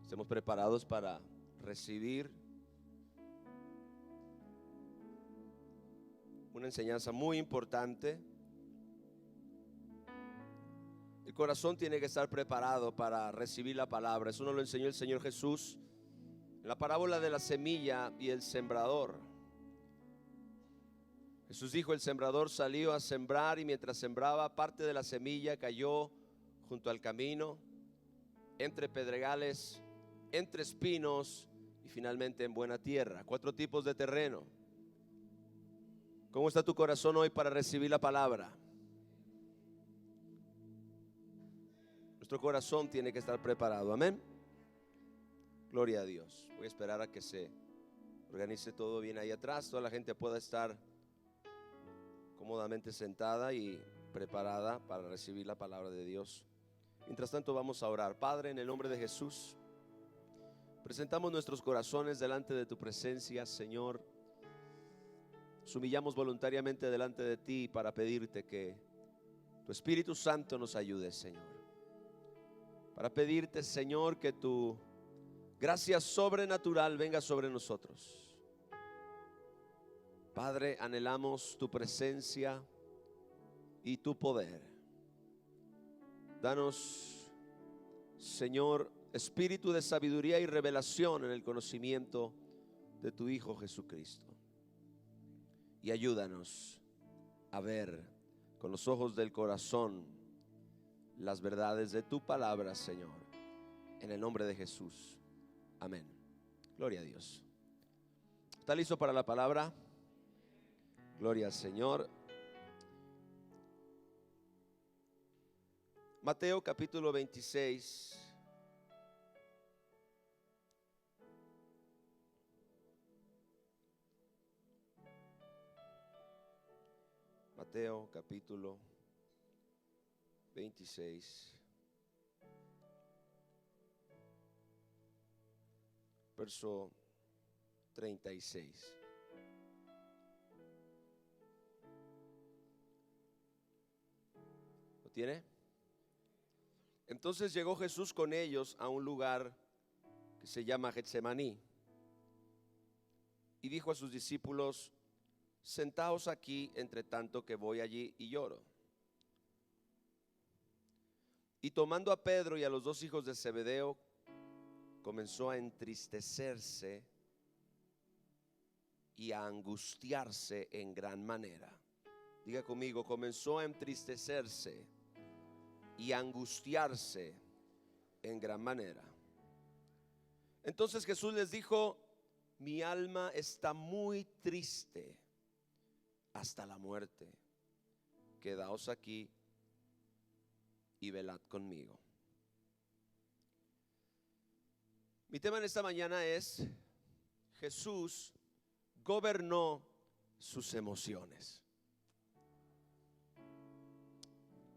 Estemos preparados para recibir una enseñanza muy importante. El corazón tiene que estar preparado para recibir la palabra. Eso nos lo enseñó el Señor Jesús en la parábola de la semilla y el sembrador. Jesús dijo: el sembrador salió a sembrar, y mientras sembraba, parte de la semilla cayó junto al camino, entre pedregales, entre espinos y finalmente en buena tierra. 4 tipos de terreno. ¿Cómo está tu corazón hoy para recibir la palabra? Nuestro corazón tiene que estar preparado. Amén. Gloria a Dios. Voy a esperar a que se organice todo bien ahí atrás, toda la gente pueda estar cómodamente sentada y preparada para recibir la palabra de Dios. Mientras tanto, vamos a orar. Padre, en el nombre de Jesús, presentamos nuestros corazones delante de tu presencia, Señor. Nos humillamos voluntariamente delante de ti para pedirte que tu Espíritu Santo nos ayude, Señor. Para pedirte, Señor, que tu gracia sobrenatural venga sobre nosotros. Padre, anhelamos tu presencia y tu poder. Danos, Señor, espíritu de sabiduría y revelación en el conocimiento de tu Hijo Jesucristo. Y ayúdanos a ver con los ojos del corazón las verdades de tu palabra, Señor. En el nombre de Jesús. Amén. Gloria a Dios. ¿Está listo para la palabra? Gloria al Señor. Mateo capítulo 26. Mateo capítulo 26. Verso 36. ¿Lo tiene? Entonces llegó Jesús con ellos a un lugar que se llama Getsemaní y dijo a sus discípulos: sentaos aquí entre tanto que voy allí y lloro. Y tomando a Pedro y a los 2 hijos de Zebedeo, comenzó a entristecerse y a angustiarse en gran manera. Diga conmigo: comenzó a entristecerse y a angustiarse en gran manera. Entonces Jesús les dijo: mi alma está muy triste hasta la muerte. Quedaos aquí y velad conmigo. Mi tema en esta mañana es: Jesús gobernó sus emociones.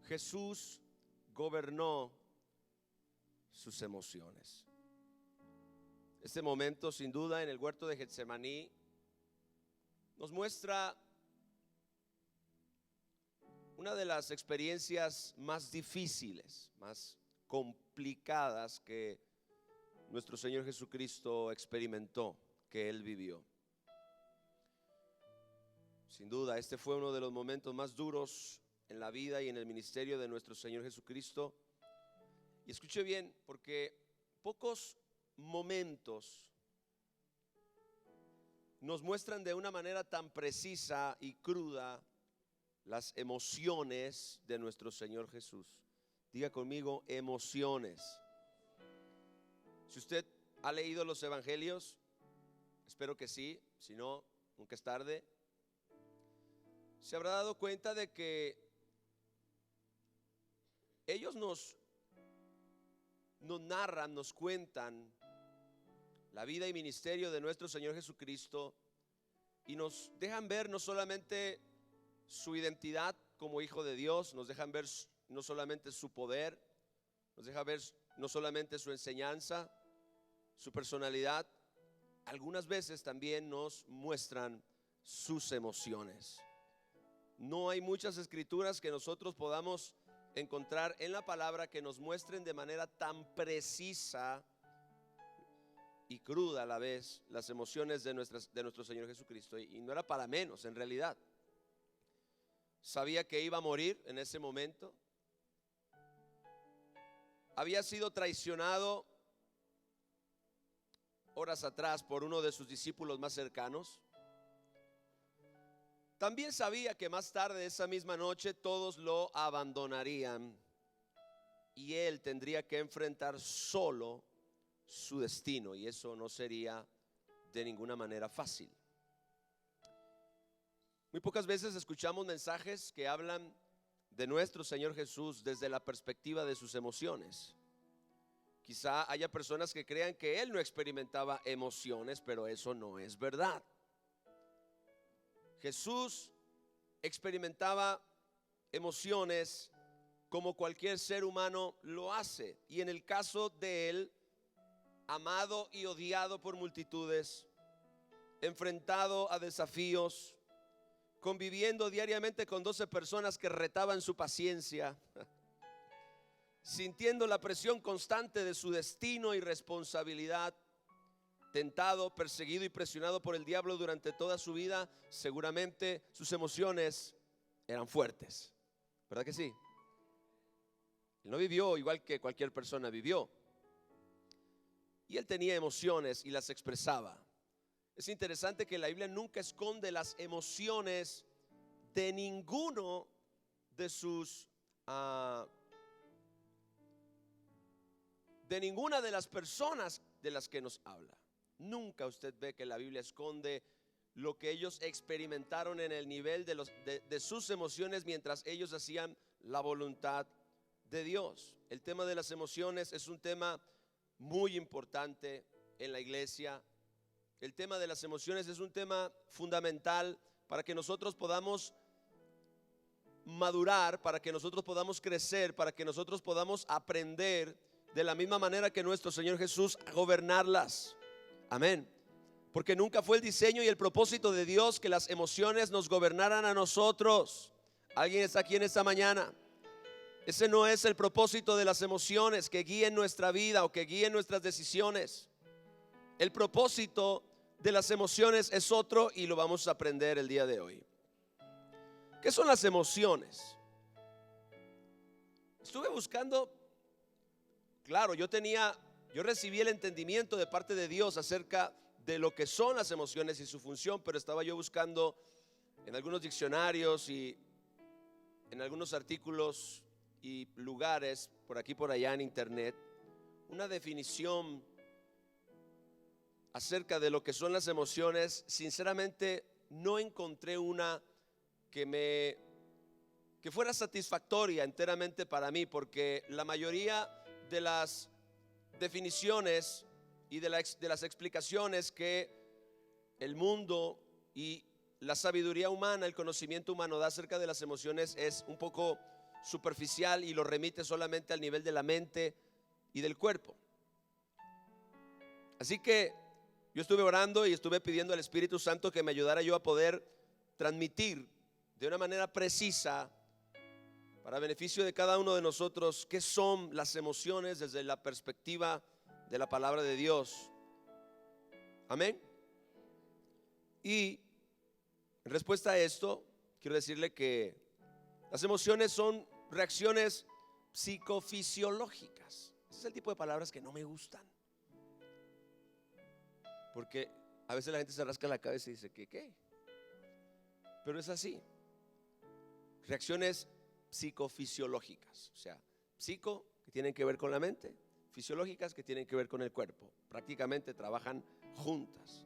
Jesús gobernó sus emociones. Este momento, sin duda, en el huerto de Getsemaní nos muestra una de las experiencias más difíciles, más complicadas que nuestro Señor Jesucristo experimentó, que Él vivió. Sin duda, este fue uno de los momentos más duros en la vida y en el ministerio de nuestro Señor Jesucristo. Y escuche bien, porque pocos momentos nos muestran de una manera tan precisa y cruda las emociones de nuestro Señor Jesús. Diga conmigo: emociones. Si usted ha leído los evangelios, espero que sí, si no, nunca es tarde, se habrá dado cuenta de que ellos nos narran, nos cuentan la vida y ministerio de nuestro Señor Jesucristo y nos dejan ver no solamente su identidad como Hijo de Dios, nos dejan ver no solamente su poder, nos dejan ver no solamente su enseñanza, su personalidad. Algunas veces también nos muestran sus emociones. No hay muchas escrituras que nosotros podamos encontrar en la palabra que nos muestren de manera tan precisa y cruda a la vez las emociones de nuestro Señor Jesucristo. Y no era para menos, en realidad. Sabía que iba a morir en ese momento. Había sido traicionado horas atrás por uno de sus discípulos más cercanos. También sabía que más tarde esa misma noche todos lo abandonarían y él tendría que enfrentar solo su destino, y eso no sería de ninguna manera fácil. Muy pocas veces escuchamos mensajes que hablan de nuestro Señor Jesús desde la perspectiva de sus emociones. Quizá haya personas que crean que Él no experimentaba emociones, pero eso no es verdad. Jesús experimentaba emociones como cualquier ser humano lo hace. Y en el caso de Él, amado y odiado por multitudes, enfrentado a desafíos, conviviendo diariamente con 12 personas que retaban su paciencia, sintiendo la presión constante de su destino y responsabilidad, tentado, perseguido y presionado por el diablo durante toda su vida, seguramente sus emociones eran fuertes, ¿verdad que sí? Él no vivió igual que cualquier persona vivió, y él tenía emociones y las expresaba. Es interesante que la Biblia nunca esconde las emociones de ninguno de sus de ninguna de las personas de las que nos habla. Nunca usted ve que la Biblia esconde lo que ellos experimentaron en el nivel de sus emociones mientras ellos hacían la voluntad de Dios. El tema de las emociones es un tema muy importante en la iglesia. El tema de las emociones es un tema fundamental para que nosotros podamos madurar, para que nosotros podamos crecer, para que nosotros podamos aprender de la misma manera que nuestro Señor Jesús a gobernarlas. Amén. Porque nunca fue el diseño y el propósito de Dios que las emociones nos gobernaran a nosotros. ¿Alguien está aquí en esta mañana? Ese no es el propósito de las emociones, que guíen nuestra vida o que guíen nuestras decisiones. El propósito de las emociones es otro y lo vamos a aprender el día de hoy. ¿Qué son las emociones? Estuve buscando, claro, yo recibí el entendimiento de parte de Dios acerca de lo que son las emociones y su función, pero estaba yo buscando en algunos diccionarios y en algunos artículos y lugares por aquí por allá en internet una definición acerca de lo que son las emociones. Sinceramente no encontré una que fuera satisfactoria enteramente para mí, porque la mayoría de las definiciones y de las explicaciones que el mundo y la sabiduría humana, el conocimiento humano da acerca de las emociones es un poco superficial y lo remite solamente al nivel de la mente y del cuerpo. Así que yo estuve orando y estuve pidiendo al Espíritu Santo que me ayudara yo a poder transmitir de una manera precisa, para beneficio de cada uno de nosotros, qué son las emociones desde la perspectiva de la palabra de Dios. Amén. Y en respuesta a esto, quiero decirle que las emociones son reacciones psicofisiológicas. Ese es el tipo de palabras que no me gustan, porque a veces la gente se rasca la cabeza y dice ¿qué? Pero es así. Reacciones psicofisiológicas, o sea, psico, que tienen que ver con la mente, fisiológicas, que tienen que ver con el cuerpo. Prácticamente trabajan juntas.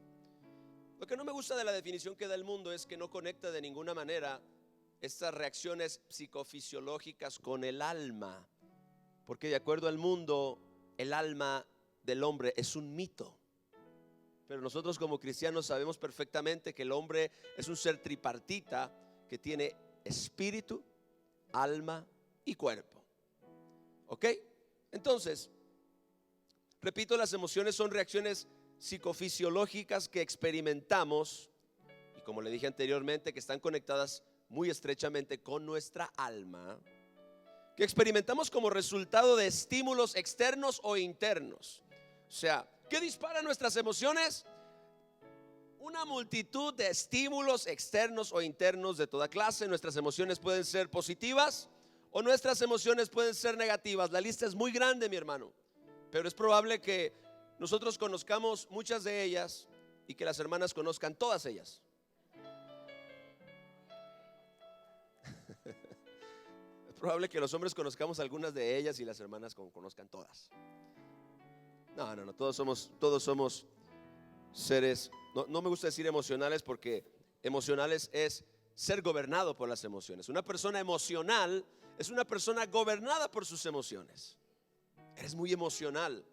Lo que no me gusta de la definición que da el mundo es que no conecta de ninguna manera estas reacciones psicofisiológicas con el alma, porque de acuerdo al mundo el alma del hombre es un mito. Pero nosotros como cristianos sabemos perfectamente que el hombre es un ser tripartita que tiene espíritu, alma y cuerpo. ¿Ok? Entonces, repito, las emociones son reacciones psicofisiológicas que experimentamos, y como le dije anteriormente, que están conectadas muy estrechamente con nuestra alma, que experimentamos como resultado de estímulos externos o internos. O sea, ¿Qué dispara nuestras emociones? Una multitud de estímulos externos o internos de toda clase. Nuestras emociones pueden ser positivas o nuestras emociones pueden ser negativas. La lista es muy grande, mi hermano, pero es probable que nosotros conozcamos muchas de ellas y que las hermanas conozcan todas ellas. Es probable que los hombres conozcamos algunas de ellas y las hermanas conozcan todas. No, todos somos seres, no me gusta decir emocionales, porque emocionales es ser gobernado por las emociones. Una persona emocional es una persona gobernada por sus emociones. Eres muy emocional.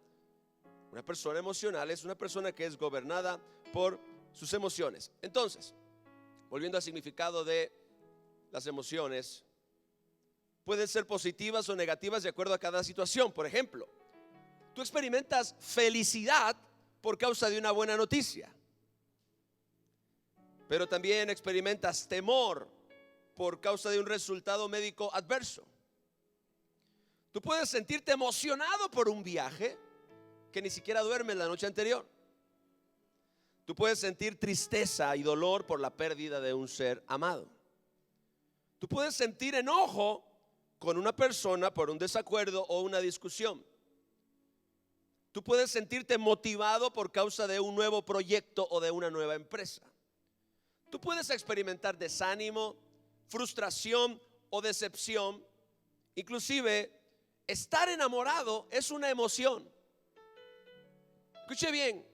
Una persona emocional es una persona que es gobernada por sus emociones. Entonces, volviendo al significado de las emociones, pueden ser positivas o negativas de acuerdo a cada situación. Por ejemplo, tú experimentas felicidad por causa de una buena noticia, pero también experimentas temor por causa de un resultado médico adverso. Tú puedes sentirte emocionado por un viaje que ni siquiera duermes la noche anterior. Tú puedes sentir tristeza y dolor por la pérdida de un ser amado. Tú puedes sentir enojo con una persona por un desacuerdo o una discusión. Tú puedes sentirte motivado por causa de un nuevo proyecto o de una nueva empresa. Tú puedes experimentar desánimo, frustración o decepción. Inclusive, estar enamorado es una emoción. Escuche bien,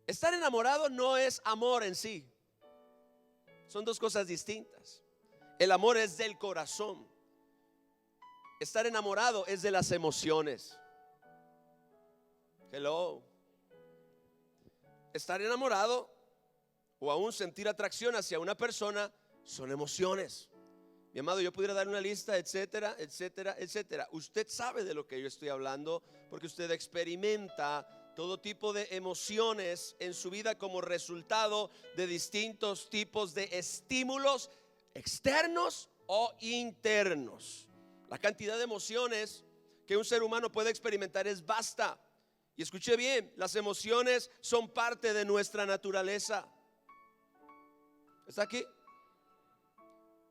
estar enamorado no es amor en sí. Son dos cosas distintas. El amor es del corazón. Estar enamorado es de las emociones. Hello. Estar enamorado o aún sentir atracción hacia una persona son emociones. Mi amado, yo pudiera dar una lista, etcétera, etcétera, etcétera. Usted sabe de lo que yo estoy hablando porque usted experimenta todo tipo de emociones en su vida como resultado de distintos tipos de estímulos externos o internos. La cantidad de emociones que un ser humano puede experimentar es vasta. Y escuche bien, las emociones son parte de nuestra naturaleza. ¿Está aquí?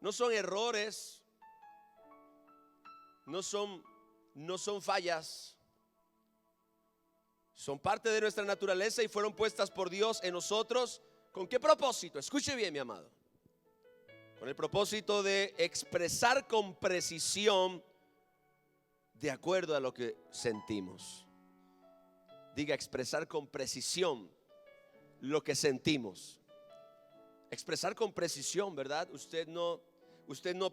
No son errores, no son fallas. Son parte de nuestra naturaleza y fueron puestas por Dios en nosotros. ¿Con qué propósito? Escuche bien, mi amado. Con el propósito de expresar con precisión de acuerdo a lo que sentimos. Diga, expresar con precisión lo que sentimos. Expresar con precisión, ¿verdad? Usted no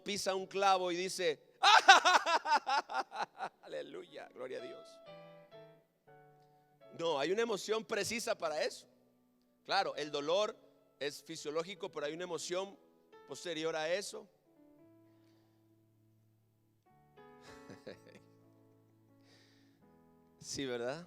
pisa un clavo y dice ¡ah! Aleluya, gloria a Dios. No, hay una emoción precisa para eso. Claro, el dolor es fisiológico, pero hay una emoción posterior a eso. Sí, ¿verdad?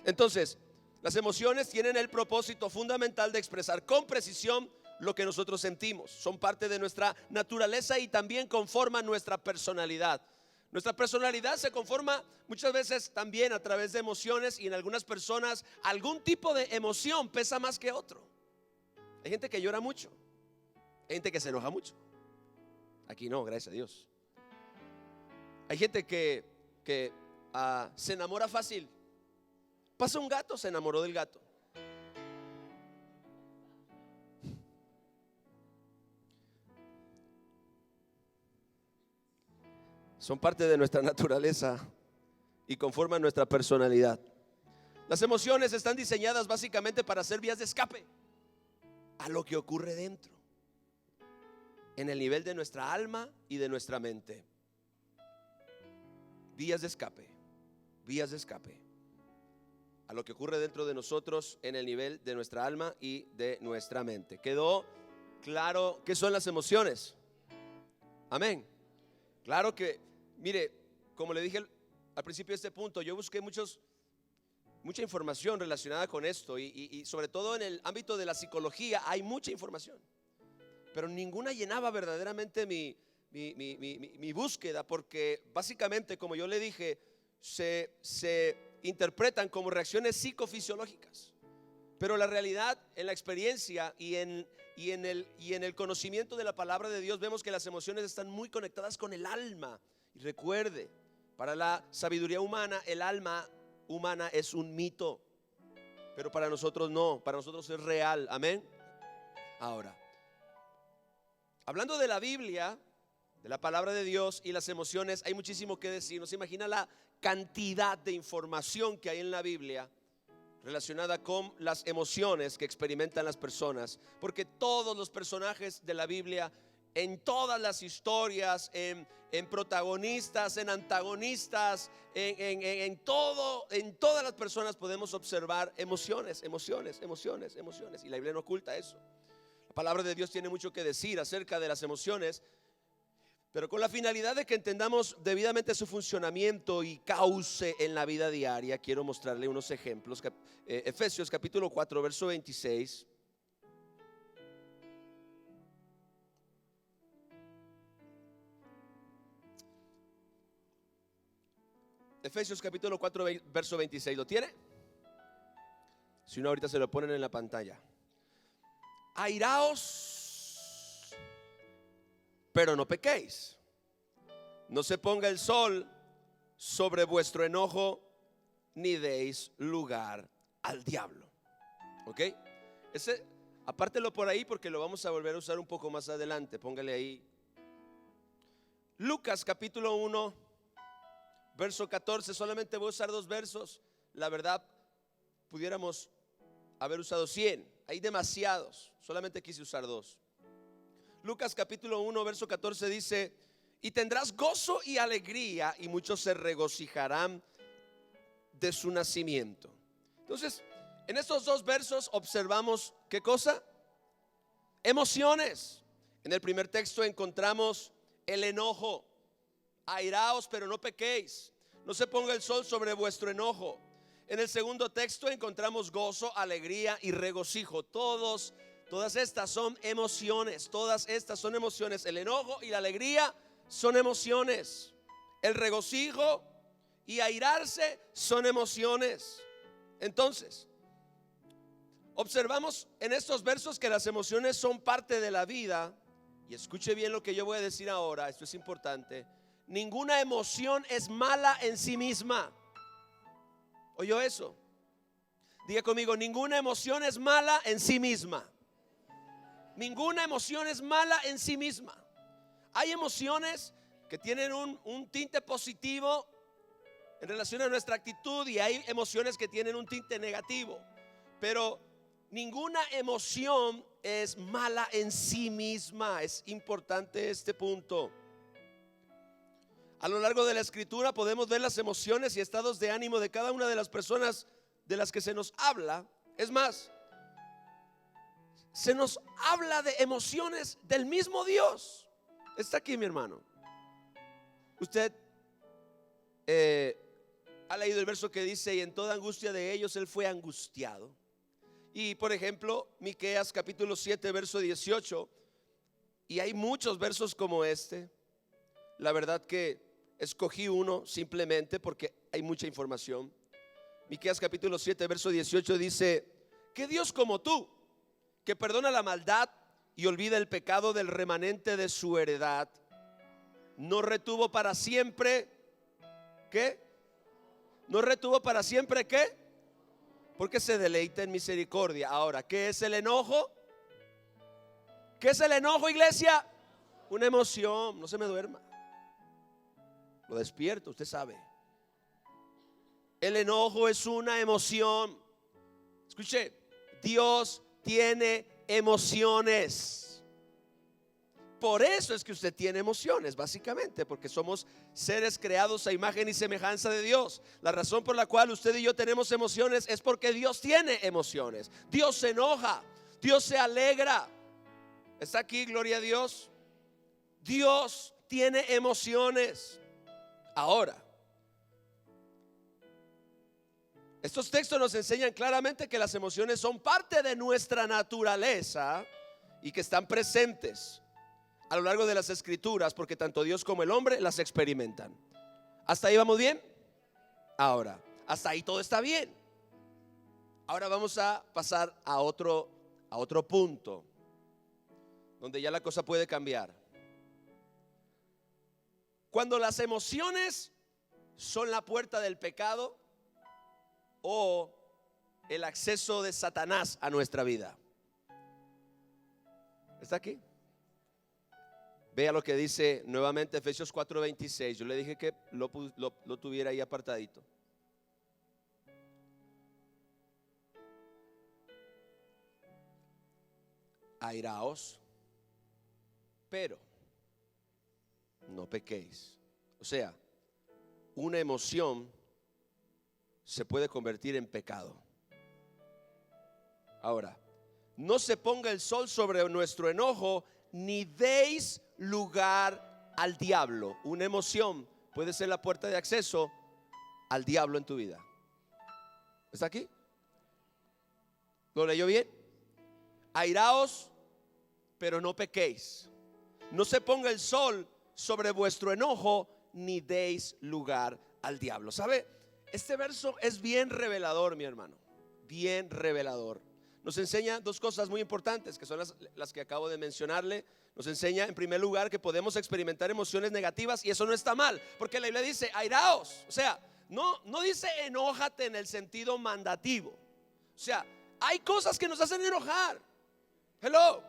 Entonces, las emociones tienen el propósito fundamental de expresar con precisión lo que nosotros sentimos. Son parte de nuestra naturaleza y también conforman nuestra personalidad. Nuestra personalidad se conforma muchas veces también a través de emociones, y en algunas personas algún tipo de emoción pesa más que otro. Hay gente que llora mucho, hay gente que se enoja mucho. Aquí no, gracias a Dios. Hay gente que se enamora fácil. Pasa un gato, se enamoró del gato. Son parte de nuestra naturaleza y conforman nuestra personalidad. Las emociones están diseñadas básicamente para ser vías de escape a lo que ocurre dentro, en el nivel de nuestra alma y de nuestra mente. Vías de escape a lo que ocurre dentro de nosotros en el nivel de nuestra alma y de nuestra mente. ¿Quedó claro qué son las emociones? Amén. Claro que, mire, como le dije al principio de este punto, yo busqué mucha información relacionada con esto y sobre todo en el ámbito de la psicología hay mucha información, pero ninguna llenaba verdaderamente mi búsqueda, porque básicamente, como yo le dije, se interpretan como reacciones psicofisiológicas. Pero la realidad, en la experiencia y en el conocimiento de la palabra de Dios, vemos que las emociones están muy conectadas con el alma. Y recuerde, para la sabiduría humana, el alma humana es un mito, pero para nosotros no, para nosotros es real. Amén. Ahora, hablando de la Biblia, de la palabra de Dios y las emociones, hay muchísimo que decir. No se imagina la cantidad de información que hay en la Biblia relacionada con las emociones que experimentan las personas, porque todos los personajes de la Biblia, en todas las historias, en protagonistas, en antagonistas, en todas las personas podemos observar emociones. Y la Biblia no oculta eso. La palabra de Dios tiene mucho que decir acerca de las emociones, pero con la finalidad de que entendamos debidamente su funcionamiento y cauce en la vida diaria, quiero mostrarle unos ejemplos. Efesios capítulo 4, verso 26. Efesios capítulo 4, verso 26. ¿Lo tiene? Si no, ahorita se lo ponen en la pantalla. Airaos, pero no pequéis. No se ponga el sol sobre vuestro enojo, ni deis lugar al diablo. ¿Ok? Ese, apártelo por ahí porque lo vamos a volver a usar un poco más adelante. Póngale ahí. Lucas capítulo 1, verso 14. Solamente voy a usar 2 versos. La verdad, pudiéramos haber usado 100. Hay demasiados. Solamente quise usar 2. Lucas capítulo 1, verso 14 dice: y tendrás gozo y alegría, y muchos se regocijarán de su nacimiento. Entonces, en estos 2 versos observamos ¿qué cosa? Emociones. En el primer texto encontramos el enojo. Airaos, pero no pequéis. No se ponga el sol sobre vuestro enojo. En el segundo texto encontramos gozo, alegría y regocijo. Todas estas son emociones. Todas estas son emociones. El enojo y la alegría son emociones. El regocijo y airarse son emociones. Entonces, observamos en estos versos que las emociones son parte de la vida. Y escuche bien lo que yo voy a decir ahora. Esto es importante. Ninguna emoción es mala en sí misma. ¿Oyó eso? Diga conmigo: ninguna emoción es mala en sí misma. Ninguna emoción es mala en sí misma. Hay emociones que tienen un tinte positivo en relación a nuestra actitud, y hay emociones que tienen un tinte negativo. Pero ninguna emoción es mala en sí misma. Es importante este punto. A lo largo de la escritura podemos ver las emociones y estados de ánimo de cada una de las personas de las que se nos habla. Es más, se nos habla de emociones del mismo Dios. Está aquí, mi hermano. Usted ha leído el verso que dice: y en toda angustia de ellos él fue angustiado. Y por ejemplo, Miqueas capítulo 7, verso 18. Y hay muchos versos como este. La verdad que escogí uno simplemente porque hay mucha información. Miqueas capítulo 7, verso 18 dice: ¿qué Dios como tú, que perdona la maldad y olvida el pecado del remanente de su heredad, no retuvo para siempre? ¿Qué? ¿No retuvo para siempre qué? Porque se deleita en misericordia. Ahora, ¿qué es el enojo? ¿Qué es el enojo, iglesia? Una emoción. No se me duerma, lo despierto, usted sabe. El enojo es una emoción. Escuche, Dios tiene emociones. Por eso es que usted tiene emociones, básicamente, porque somos seres creados a imagen y semejanza de Dios. La razón por la cual usted y yo tenemos emociones es porque Dios tiene emociones. Dios se enoja, Dios se alegra. ¿Está aquí? Gloria a Dios. Dios tiene emociones. Ahora, estos textos nos enseñan claramente que las emociones son parte de nuestra naturaleza y que están presentes a lo largo de las escrituras, porque tanto Dios como el hombre las experimentan. ¿Hasta ahí vamos bien? Ahora, Hasta ahí todo está bien. Ahora vamos a pasar a otro punto donde ya la cosa puede cambiar. Cuando las emociones son la puerta del pecado o el acceso de Satanás a nuestra vida. ¿Está aquí? Vea lo que dice nuevamente Efesios 4:26. Yo le dije que lo tuviera ahí apartadito. Airaos, pero no pequéis. O sea, una emoción se puede convertir en pecado. Ahora, no se ponga el sol sobre nuestro enojo, ni deis lugar al diablo. Una emoción puede ser la puerta de acceso al diablo en tu vida. ¿Está aquí? ¿Lo leyó bien? Airaos, pero no pequéis. No se ponga el sol sobre vuestro enojo, ni deis lugar al diablo. ¿Sabe? Este verso es bien revelador, mi hermano. Bien revelador. Nos enseña dos cosas muy importantes, que son las que acabo de mencionarle. Nos enseña en primer lugar que podemos experimentar emociones negativas, y eso no está mal, porque la Biblia dice airaos. O sea, no dice enójate en el sentido mandativo. O sea, hay cosas que nos hacen enojar. Hello.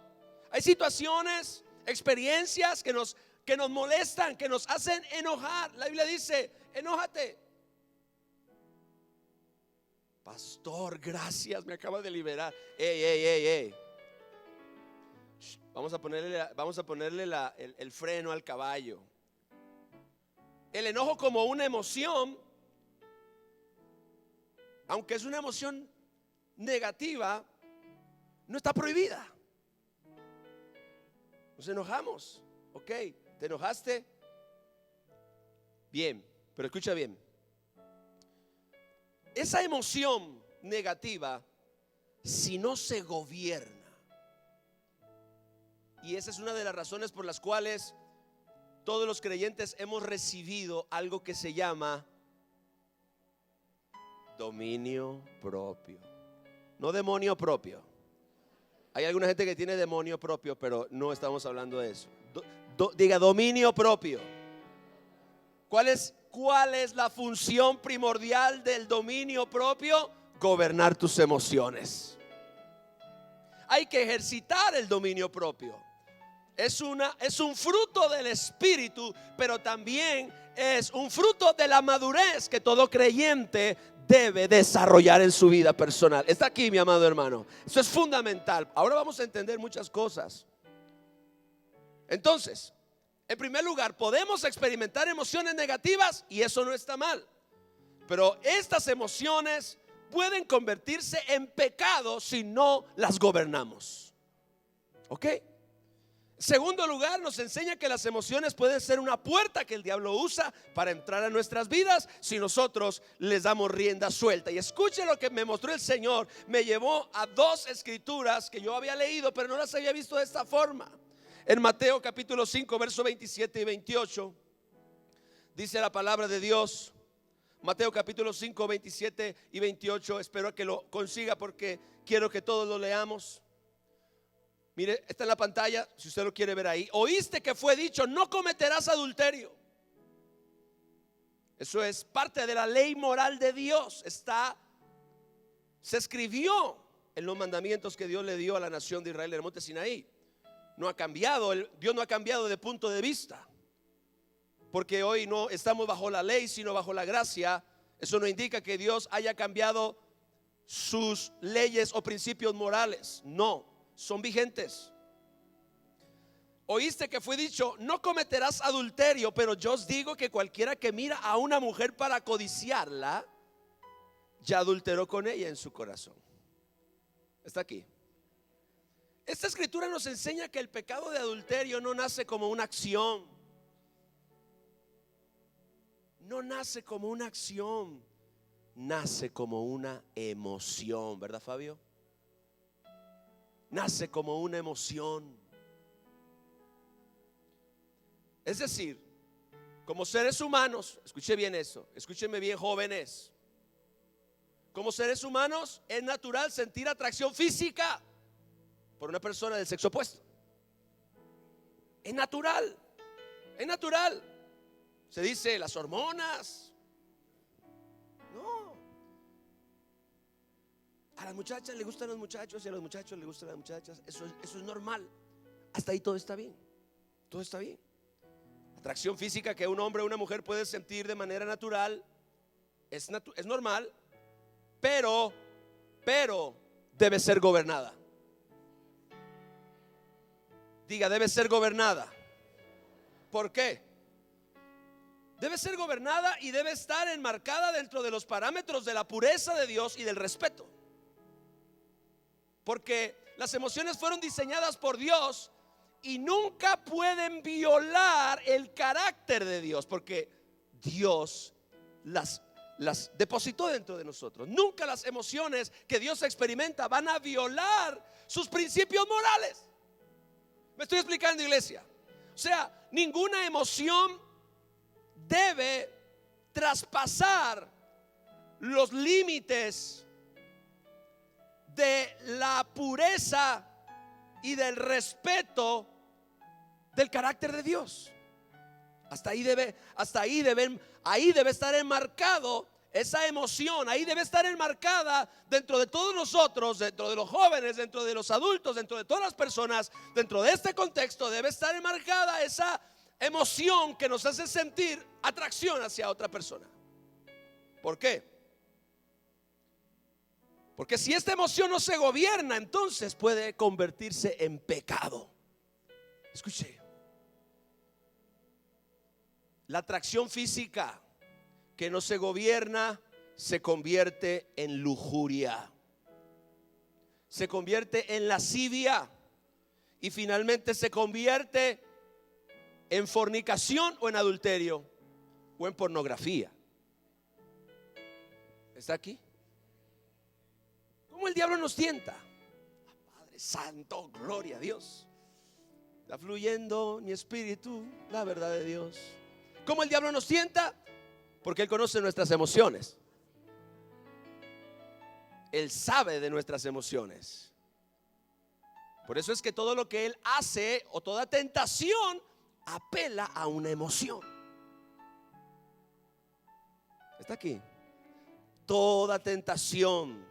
Hay situaciones, experiencias que nos molestan, que nos hacen enojar. La Biblia dice, enójate. Pastor, gracias, me acaba de liberar. Ey. Vamos a ponerle el freno al caballo. El enojo como una emoción, aunque es una emoción negativa, no está prohibida. Nos enojamos, ok, ¿te enojaste? Bien, pero escucha bien. Esa emoción negativa, si no se gobierna, y esa es una de las razones por las cuales todos los creyentes hemos recibido algo que se llama dominio propio, no demonio propio. Hay alguna gente que tiene demonio propio, pero no estamos hablando de eso. Diga dominio propio. ¿Cuál es la función primordial del dominio propio? Gobernar tus emociones. Hay que ejercitar el dominio propio. Es un fruto del Espíritu, pero también es un fruto de la madurez que todo creyente debe desarrollar en su vida personal. Está aquí, mi amado hermano. Eso es fundamental. Ahora vamos a entender muchas cosas. Entonces, en primer lugar, podemos experimentar emociones negativas y eso no está mal. Pero estas emociones pueden convertirse en pecado si no las gobernamos. ¿Ok? Segundo lugar, nos enseña que las emociones pueden ser una puerta que el diablo usa para entrar a nuestras vidas si nosotros les damos rienda suelta. Y escuche lo que me mostró el Señor. Me llevó a dos escrituras que yo había leído, pero no las había visto de esta forma. En Mateo capítulo 5, verso 27 y 28, dice la palabra de Dios. Mateo capítulo 5, 27 y 28. Espero que lo consiga porque quiero que todos lo leamos. Mire, está en la pantalla, si usted lo quiere ver ahí. Oíste que fue dicho, no cometerás adulterio. Eso es parte de la ley moral de Dios. Se escribió en los mandamientos que Dios le dio a la nación de Israel en el monte Sinaí. No ha cambiado, Dios no ha cambiado de punto de vista. Porque hoy no estamos bajo la ley, sino bajo la gracia. Eso no indica que Dios haya cambiado sus leyes o principios morales. No, son vigentes. Oíste que fue dicho, no cometerás adulterio, pero yo os digo que cualquiera que mira a una mujer para codiciarla, ya adulteró con ella en su corazón. Está aquí. Esta escritura nos enseña que el pecado de adulterio no nace como una acción. No nace como una acción, nace como una emoción, ¿verdad, Fabio? Nace como una emoción. Es decir, como seres humanos, escuche bien eso, escúcheme bien, jóvenes. Como seres humanos es natural sentir atracción física por una persona del sexo opuesto. Es natural, es natural. Se dice las hormonas. No. A las muchachas les gustan los muchachos y a los muchachos les gustan las muchachas. Eso es normal. Hasta ahí todo está bien. Todo está bien. Atracción física que un hombre o una mujer puede sentir de manera natural es normal, pero debe ser gobernada. Diga, debe ser gobernada. ¿Por qué? Debe ser gobernada y debe estar enmarcada dentro de los parámetros de la pureza de Dios y del respeto. Porque las emociones fueron diseñadas por Dios y nunca pueden violar el carácter de Dios, porque Dios las depositó dentro de nosotros. Nunca las emociones que Dios experimenta van a violar sus principios morales. ¿Me estoy explicando, iglesia? O sea, ninguna emoción debe traspasar los límites de la pureza y del respeto del carácter de Dios. Ahí debe estar enmarcado esa emoción. Ahí debe estar enmarcada dentro de todos nosotros, dentro de los jóvenes, dentro de los adultos, dentro de todas las personas. Dentro de este contexto debe estar enmarcada esa emoción que nos hace sentir atracción hacia otra persona. ¿Por qué? Porque si esta emoción no se gobierna, entonces puede convertirse en pecado. Escuche. La atracción física que no se gobierna se convierte en lujuria, se convierte en lascivia y finalmente se convierte en fornicación o en adulterio o en pornografía. ¿Está aquí? ¿Cómo el diablo nos tienta? Padre Santo, gloria a Dios. Está fluyendo mi espíritu la verdad de Dios. ¿Cómo el diablo nos tienta? Porque Él conoce nuestras emociones. Él sabe de nuestras emociones. Por eso es que todo lo que Él hace o toda tentación apela a una emoción. ¿Está aquí? Toda tentación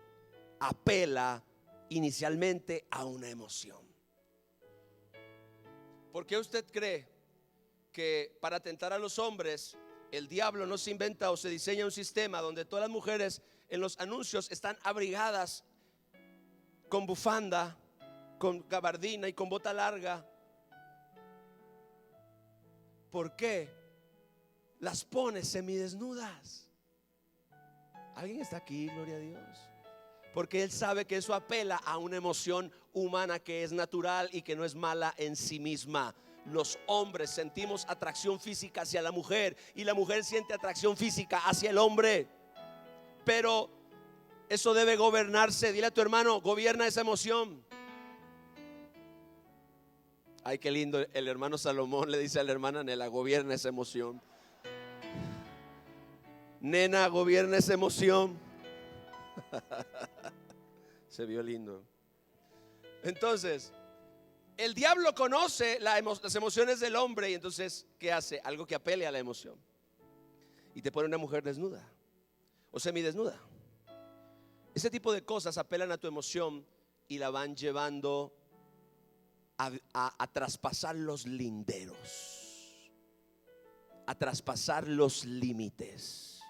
apela inicialmente a una emoción. ¿Por qué usted cree que para tentar a los hombres el diablo no se inventa o se diseña un sistema donde todas las mujeres en los anuncios están abrigadas con bufanda, con gabardina y con bota larga? ¿Por qué las pone semidesnudas? ¿Alguien está aquí? Gloria a Dios. Porque Él sabe que eso apela a una emoción humana que es natural y que no es mala en sí misma. Los hombres sentimos atracción física hacia la mujer y la mujer siente atracción física hacia el hombre. Pero eso debe gobernarse. Dile a tu hermano, gobierna esa emoción. Ay, qué lindo. El hermano Salomón le dice a la hermana Nela, gobierna esa emoción. Nena, gobierna esa emoción. Se vio lindo. Entonces, el diablo conoce las emociones del hombre y entonces, ¿qué hace? Algo que apele a la emoción. Y te pone una mujer desnuda o semidesnuda. Ese tipo de cosas apelan a tu emoción y la van llevando a traspasar los linderos, a traspasar los límites.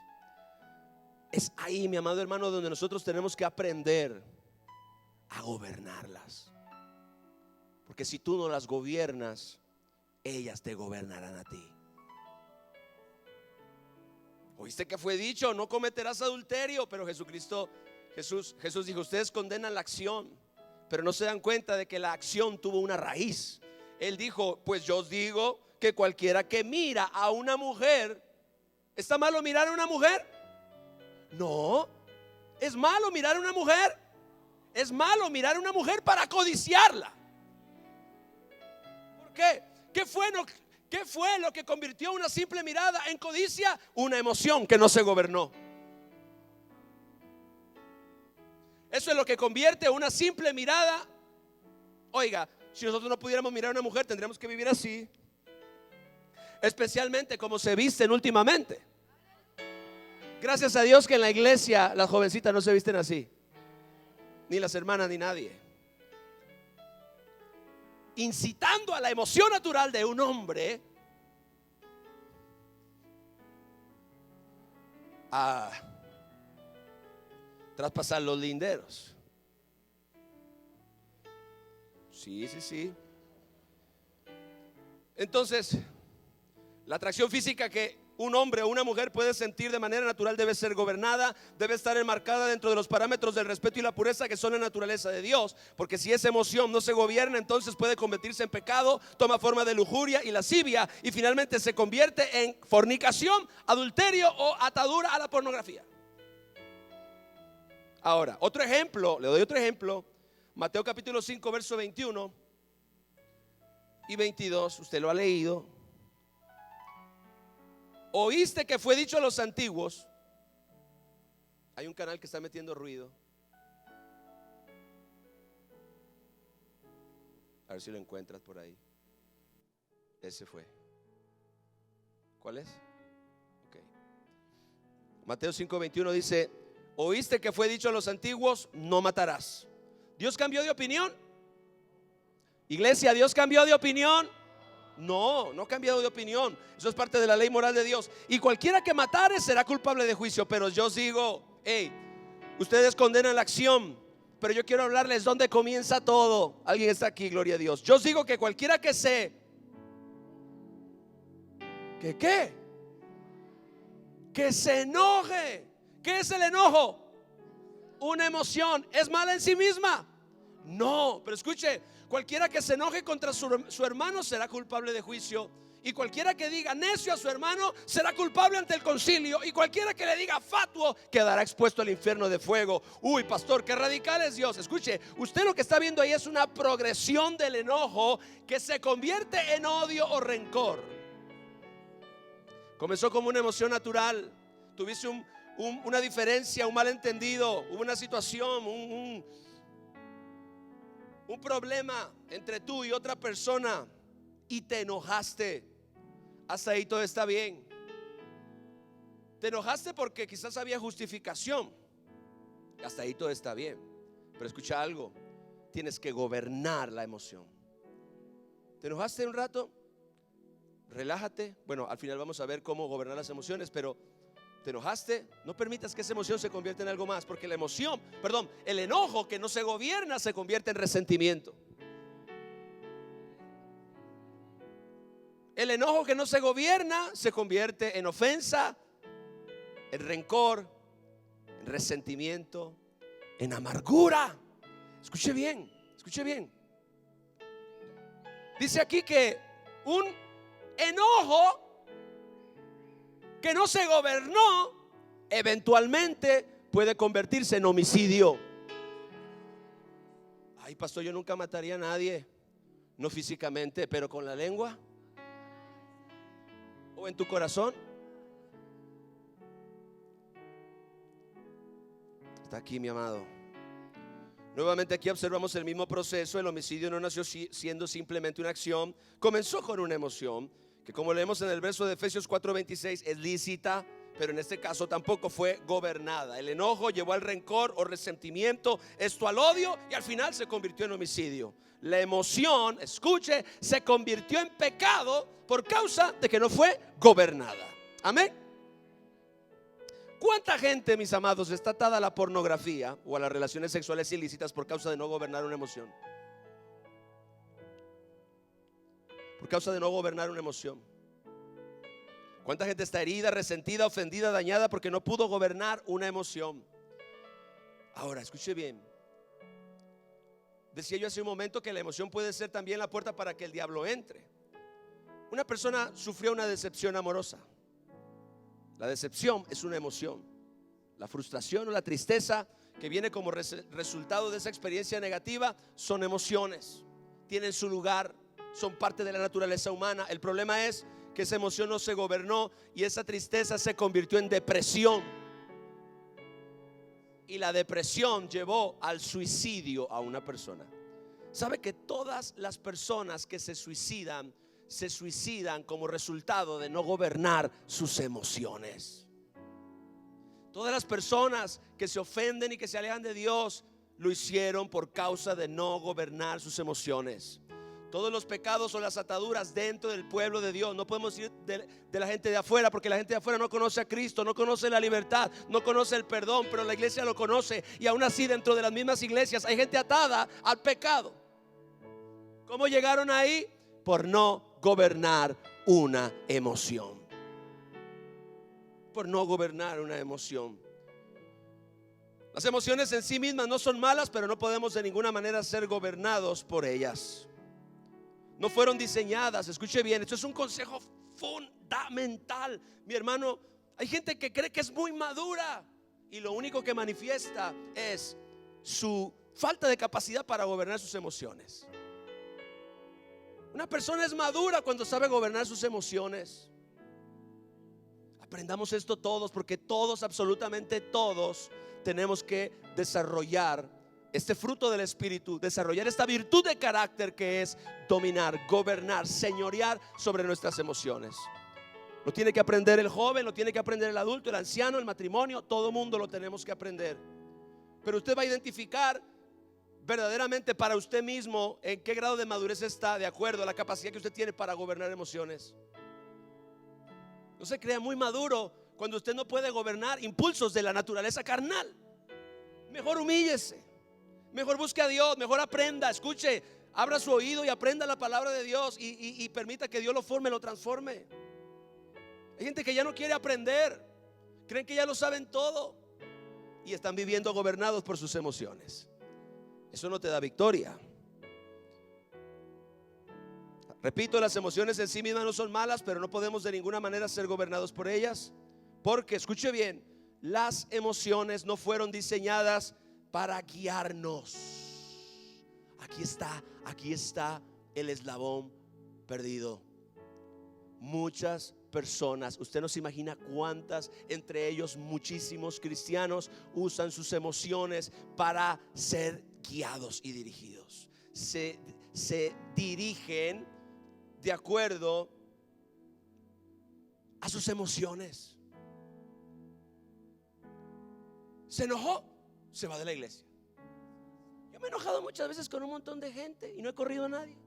Es ahí, mi amado hermano, donde nosotros tenemos que aprender a gobernarlas. Porque si tú no las gobiernas, ellas te gobernarán a ti. ¿Oíste que fue dicho? No cometerás adulterio. Pero Jesús dijo, ustedes condenan la acción, pero no se dan cuenta de que la acción tuvo una raíz. Él dijo, pues yo os digo que cualquiera que mira a una mujer, ¿está malo mirar a una mujer? No. ¿Es malo mirar a una mujer? Es malo mirar a una mujer para codiciarla. ¿Por qué? ¿Qué fue lo que convirtió una simple mirada en codicia? Una emoción que no se gobernó. Eso es lo que convierte una simple mirada. Oiga, si nosotros no pudiéramos mirar a una mujer, tendríamos que vivir así. Especialmente como se visten últimamente. Gracias a Dios que en la iglesia las jovencitas no se visten así, ni las hermanas ni nadie. Incitando a la emoción natural de un hombre a traspasar los linderos. Sí. Entonces, la atracción física que un hombre o una mujer puede sentir de manera natural debe ser gobernada, debe estar enmarcada dentro de los parámetros del respeto y la pureza que son la naturaleza de Dios. Porque si esa emoción no se gobierna, entonces puede convertirse en pecado, toma forma de lujuria y lascivia y finalmente se convierte en fornicación, adulterio o atadura a la pornografía. Ahora, otro ejemplo, le doy otro ejemplo. Mateo capítulo 5, verso 21 y 22, usted lo ha leído. Oíste que fue dicho a los antiguos. Hay un canal que está metiendo ruido. A ver si lo encuentras por ahí. Ese fue. ¿Cuál es? Okay. Mateo 5:21 dice: oíste que fue dicho a los antiguos, no matarás. ¿Dios cambió de opinión? Iglesia, ¿Dios cambió de opinión? No, no ha cambiado de opinión. Eso es parte de la ley moral de Dios. Y cualquiera que matare será culpable de juicio. Pero yo os digo, ustedes condenan la acción, pero yo quiero hablarles dónde comienza todo. Alguien está aquí, gloria a Dios. Yo os digo que cualquiera que se que se enoje. ¿Qué es el enojo? Una emoción. ¿Es mala en sí misma? No, pero escuche, cualquiera que se enoje contra su hermano será culpable de juicio. Y cualquiera que diga necio a su hermano será culpable ante el concilio. Y cualquiera que le diga fatuo quedará expuesto al infierno de fuego. Uy, pastor, qué radical es Dios. Escuche, usted lo que está viendo ahí es una progresión del enojo que se convierte en odio o rencor. Comenzó como una emoción natural. Tuviste una diferencia, un malentendido, hubo una situación, un problema entre tú y otra persona y te enojaste. Hasta ahí todo está bien. Te enojaste porque quizás había justificación. Hasta ahí todo está bien. Pero escucha algo, tienes que gobernar la emoción. ¿Te enojaste un rato? Relájate. Bueno, al final vamos a ver cómo gobernar las emociones, pero ¿te enojaste? No permitas que esa emoción se convierta en algo más, porque la emoción, el enojo que no se gobierna se convierte en resentimiento. El enojo que no se gobierna se convierte en ofensa, en rencor, en resentimiento, en amargura. Escuche bien, escuche bien. Dice aquí que un enojo que no se gobernó eventualmente puede convertirse en homicidio. Ay, pastor, yo nunca mataría a nadie, no físicamente, pero con la lengua o en tu corazón. Está aquí, mi amado. Nuevamente aquí observamos el mismo proceso. El homicidio no nació siendo simplemente una acción, comenzó con una emoción que, como leemos en el verso de Efesios 4:26, es lícita, pero en este caso tampoco fue gobernada. El enojo llevó al rencor o resentimiento, esto al odio, y al final se convirtió en homicidio. La emoción, escuche, se convirtió en pecado por causa de que no fue gobernada. Amén. ¿Cuánta gente, mis amados, está atada a la pornografía o a las relaciones sexuales ilícitas por causa de no gobernar una emoción? Por causa de no gobernar una emoción. ¿Cuánta gente está herida, resentida, ofendida, dañada porque no pudo gobernar una emoción? Ahora, escuche bien. Decía yo hace un momento que la emoción puede ser también la puerta para que el diablo entre. Una persona sufrió una decepción amorosa. La decepción es una emoción. La frustración o la tristeza que viene como resultado de esa experiencia negativa son emociones. Tienen su lugar, son parte de la naturaleza humana. El problema es que esa emoción no se gobernó y esa tristeza se convirtió en depresión. y la depresión llevó al suicidio a una persona. ¿Sabe que todas las personas que se suicidan como resultado de no gobernar sus emociones? Todas las personas que se ofenden y que se alejan de Dios lo hicieron por causa de no gobernar sus emociones. Todos los pecados o las ataduras dentro del pueblo de Dios, no podemos ir de la gente de afuera, porque la gente de afuera no conoce a Cristo, no conoce la libertad, no conoce el perdón, pero la iglesia lo conoce. Y aún así dentro de las mismas iglesias hay gente atada al pecado. ¿Cómo llegaron ahí? Por no gobernar una emoción. Por no gobernar una emoción. Las emociones en sí mismas no son malas, pero no podemos de ninguna manera ser gobernados por ellas. No fueron diseñadas, escuche bien, esto es un consejo fundamental. Mi hermano, hay gente que cree que es muy madura y lo único que manifiesta es su falta de capacidad para gobernar sus emociones. Una persona es madura cuando sabe gobernar sus emociones. Aprendamos esto todos, porque todos, absolutamente todos, tenemos que desarrollar este fruto del Espíritu, desarrollar esta virtud de carácter que es dominar, gobernar, señorear sobre nuestras emociones. Lo tiene que aprender el joven, lo tiene que aprender el adulto, el anciano, el matrimonio, todo mundo lo tenemos que aprender. Pero usted va a identificar verdaderamente para usted mismo en qué grado de madurez está de acuerdo a la capacidad que usted tiene para gobernar emociones. No se crea muy maduro cuando usted no puede gobernar impulsos de la naturaleza carnal. Mejor humíllese. Mejor busque a Dios, mejor aprenda, escuche, abra su oído y aprenda la palabra de Dios y permita que Dios lo forme, lo transforme. Hay gente que ya no quiere aprender, creen que ya lo saben todo y están viviendo gobernados por sus emociones. Eso no te da victoria. Repito, las emociones en sí mismas no son malas, pero no podemos de ninguna manera ser gobernados por ellas, porque, escuche bien, las emociones no fueron diseñadas para guiarnos. Aquí está el eslabón perdido. Muchas personas, usted no se imagina cuántas, entre ellos muchísimos cristianos, usan sus emociones para ser guiados y dirigidos. Se dirigen de acuerdo a sus emociones. Se enojó, se va de la iglesia. Yo me he enojado muchas veces con un montón de gente y no he corrido a nadie.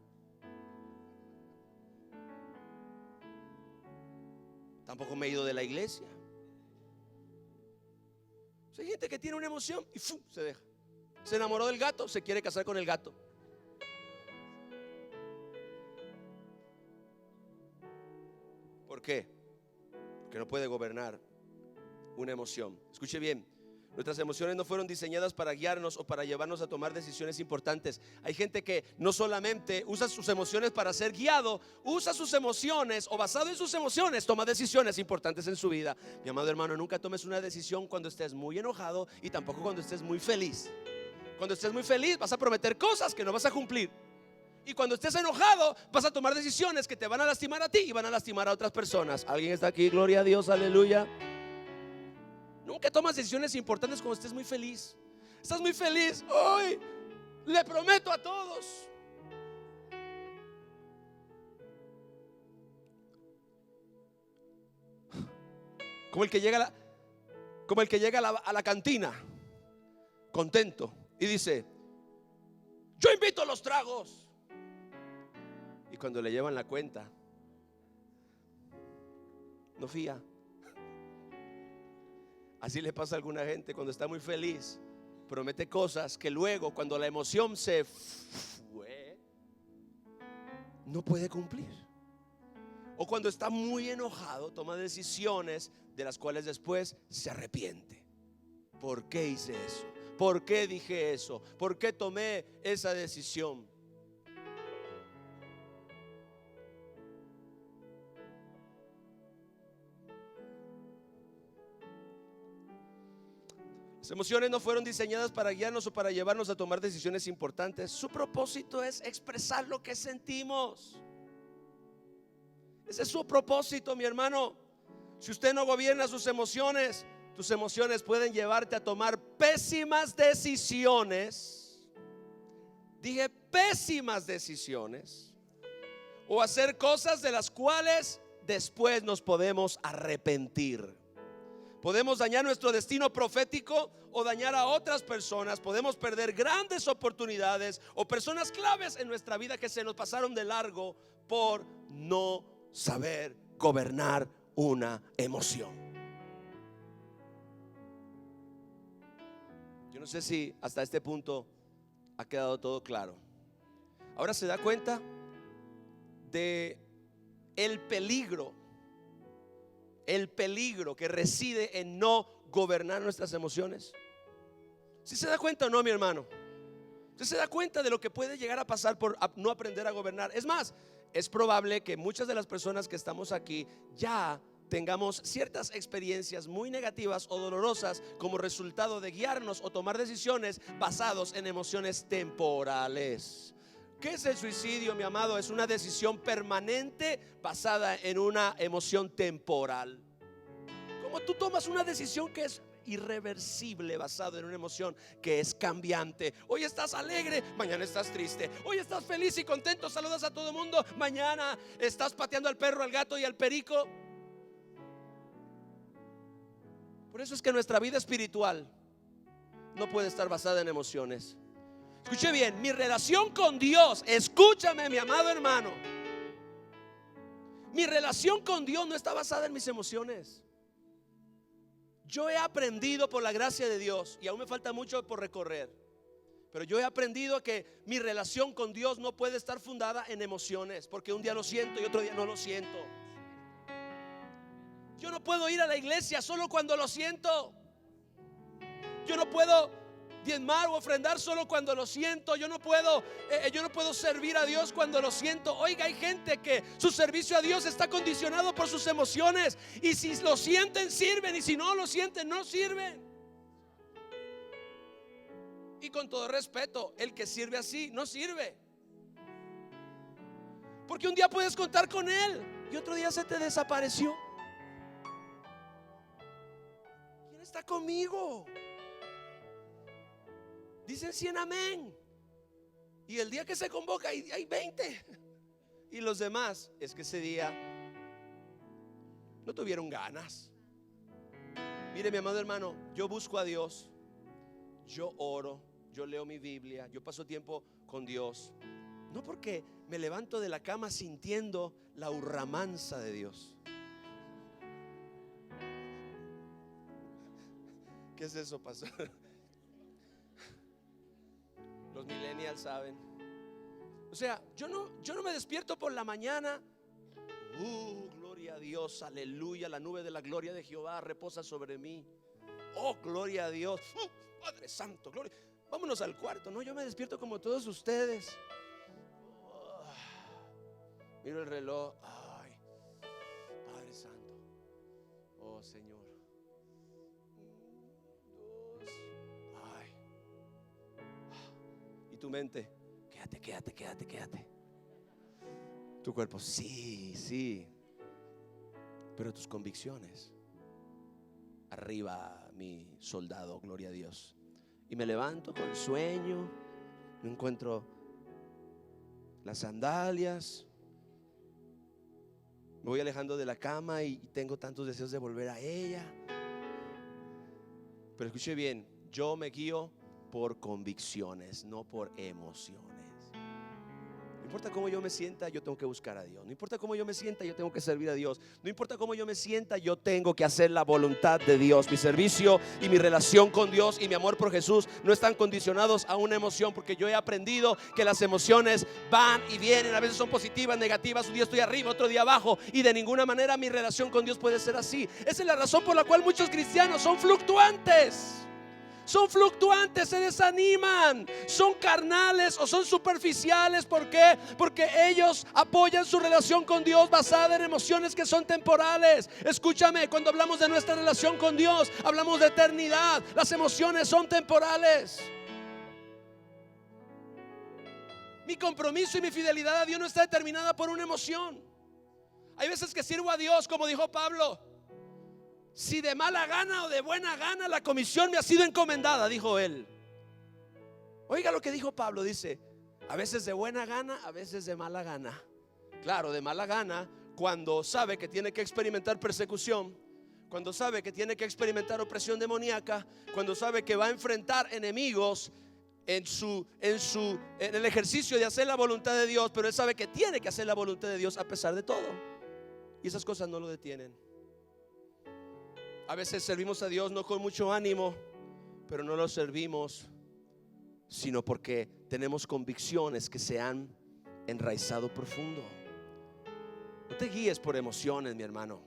Tampoco me he ido de la iglesia. Hay gente que tiene una emoción y ¡fum!, se deja. Se enamoró del gato, se quiere casar con el gato. ¿Por qué? Porque no puede gobernar una emoción. Escuche bien. Nuestras emociones no fueron diseñadas para guiarnos o para llevarnos a tomar decisiones importantes. Hay gente que no solamente usa sus emociones para ser guiado, usa sus emociones o basado en sus emociones toma decisiones importantes en su vida. Mi amado hermano, nunca tomes una decisión cuando estés muy enojado y tampoco cuando estés muy feliz. Cuando estés muy feliz vas a prometer cosas que no vas a cumplir. Y cuando estés enojado vas a tomar decisiones que te van a lastimar a ti y van a lastimar a otras personas. ¿Alguien está aquí? Gloria a Dios, aleluya. Nunca tomas decisiones importantes cuando estés muy feliz. Estás muy feliz. Hoy le prometo a todos. Como el que llega a la cantina contento y dice: yo invito a los tragos. Y cuando le llevan la cuenta, no fía. Así le pasa a alguna gente cuando está muy feliz, promete cosas que luego, cuando la emoción se fue, no puede cumplir. O cuando está muy enojado, toma decisiones de las cuales después se arrepiente. ¿Por qué hice eso? ¿Por qué dije eso? ¿Por qué tomé esa decisión? Las emociones no fueron diseñadas para guiarnos o para llevarnos a tomar decisiones importantes. Su propósito es expresar lo que sentimos. Ese es su propósito, mi hermano. Si usted no gobierna sus emociones, Tus emociones pueden llevarte a tomar pésimas decisiones. Dije pésimas decisiones. O hacer cosas de las cuales después nos podemos arrepentir. Podemos dañar nuestro destino profético o dañar a otras personas. Podemos perder grandes oportunidades o personas claves en nuestra vida que se nos pasaron de largo por no saber gobernar una emoción. Yo no sé si hasta este punto ha quedado todo claro. Ahora se da cuenta de el peligro que reside en no gobernar nuestras emociones. ¿Sí se da cuenta o no, mi hermano? ¿Sí se da cuenta de lo que puede llegar a pasar por no aprender a gobernar? Es más, es probable que muchas de las personas que estamos aquí ya tengamos ciertas experiencias muy negativas o dolorosas como resultado de guiarnos o tomar decisiones basados en emociones temporales. ¿Qué es el suicidio, mi amado? Es una decisión permanente basada en una emoción temporal. Como tú tomas una decisión que es irreversible basado en una emoción que es cambiante. Hoy estás alegre, mañana estás triste. Hoy estás feliz y contento, saludas a todo el mundo, mañana estás pateando al perro, al gato y al perico. Por eso es que nuestra vida espiritual no puede estar basada en emociones. Escuche bien, mi relación con Dios, escúchame, mi amado hermano, mi relación con Dios no está basada en mis emociones. Yo he aprendido por la gracia de Dios, y aún me falta mucho por recorrer, pero yo he aprendido que mi relación con Dios no puede estar fundada en emociones, porque un día lo siento y otro día no lo siento. Yo no puedo ir a la iglesia solo cuando lo siento. Yo no puedo diezmar o ofrendar solo cuando lo siento. Yo no puedo servir a Dios cuando lo siento. Oiga, hay gente que su servicio a Dios está condicionado por sus emociones, y si lo sienten sirven, y si no lo sienten no sirven. Y con todo respeto, el que sirve así no sirve, porque un día puedes contar con él y otro día se te desapareció. ¿Quién está conmigo? Dicen 100 amén. Y el día que se convoca hay 20. Y los demás, es que ese día no tuvieron ganas. Mire, mi amado hermano, yo busco a Dios, yo oro, yo leo mi Biblia, yo paso tiempo con Dios, no porque me levanto de la cama sintiendo la hurramanza de Dios. ¿Qué es eso, pastor? Los millennials saben. O sea, yo no me despierto por la mañana. Gloria a Dios, aleluya, la nube de la gloria de Jehová reposa sobre mí. Oh, gloria a Dios. Padre Santo, gloria. Vámonos al cuarto. No, yo me despierto como todos ustedes. Miro el reloj. Ay, Padre Santo. Oh, Señor. 2. Ay. Y tu mente, quédate. Tu cuerpo, sí. Pero tus convicciones, arriba mi soldado, gloria a Dios. Y me levanto con sueño, no encuentro las sandalias, me voy alejando de la cama y tengo tantos deseos de volver a ella. Pero escuche bien, yo me guío por convicciones, no por emociones. No importa cómo yo me sienta, yo tengo que buscar a Dios. No importa cómo yo me sienta, yo tengo que servir a Dios. No importa cómo yo me sienta, yo tengo que hacer la voluntad de Dios. Mi servicio y mi relación con Dios y mi amor por Jesús no están condicionados a una emoción, porque yo he aprendido que las emociones van y vienen. A veces son positivas, negativas. Un día estoy arriba, otro día abajo, y de ninguna manera mi relación con Dios puede ser así. Esa es la razón por la cual muchos cristianos son fluctuantes. Se desaniman, son carnales o son superficiales. ¿Por qué? Porque ellos apoyan su relación con Dios basada en emociones que son temporales. Escúchame, cuando hablamos de nuestra relación con Dios, hablamos de eternidad. Las emociones son temporales. Mi compromiso y mi fidelidad a Dios no está determinada por una emoción. Hay veces que sirvo a Dios, como dijo Pablo, si de mala gana o de buena gana la comisión me ha sido encomendada, dijo él. Oiga lo que dijo Pablo, dice, a veces de buena gana, a veces de mala gana. Claro, de mala gana cuando sabe que tiene que experimentar persecución, cuando sabe que tiene que experimentar opresión demoníaca, cuando sabe que va a enfrentar enemigos en el ejercicio de hacer la voluntad de Dios, pero él sabe que tiene que hacer la voluntad de Dios a pesar de todo. Y esas cosas no lo detienen. A veces servimos a Dios no con mucho ánimo, pero no lo servimos sino porque tenemos convicciones que se han enraizado profundo. No te guíes por emociones, mi hermano.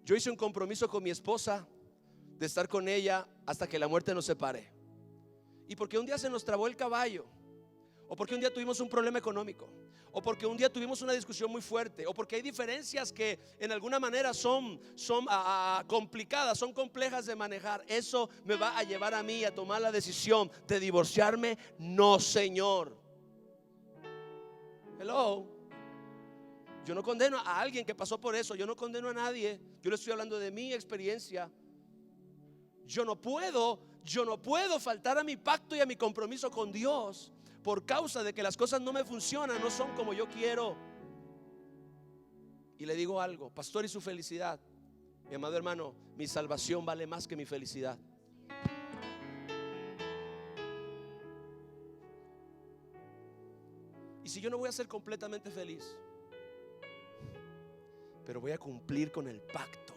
Yo hice un compromiso con mi esposa de estar con ella hasta que la muerte nos separe. Y porque un día se nos trabó el caballo, o porque un día tuvimos un problema económico, o porque un día tuvimos una discusión muy fuerte, o porque hay diferencias que en alguna manera son complicadas, son complejas de manejar, eso me va a llevar a mí a tomar la decisión de divorciarme. No, Señor. Hello. Yo no condeno a alguien que pasó por eso, yo no condeno a nadie. Yo le estoy hablando de mi experiencia. Yo no puedo faltar a mi pacto y a mi compromiso con Dios por causa de que las cosas no me funcionan, no son como yo quiero. Y le digo algo, pastor, y su felicidad, mi amado hermano, mi salvación vale más que mi felicidad. Y si yo no voy a ser completamente feliz, pero voy a cumplir con el pacto,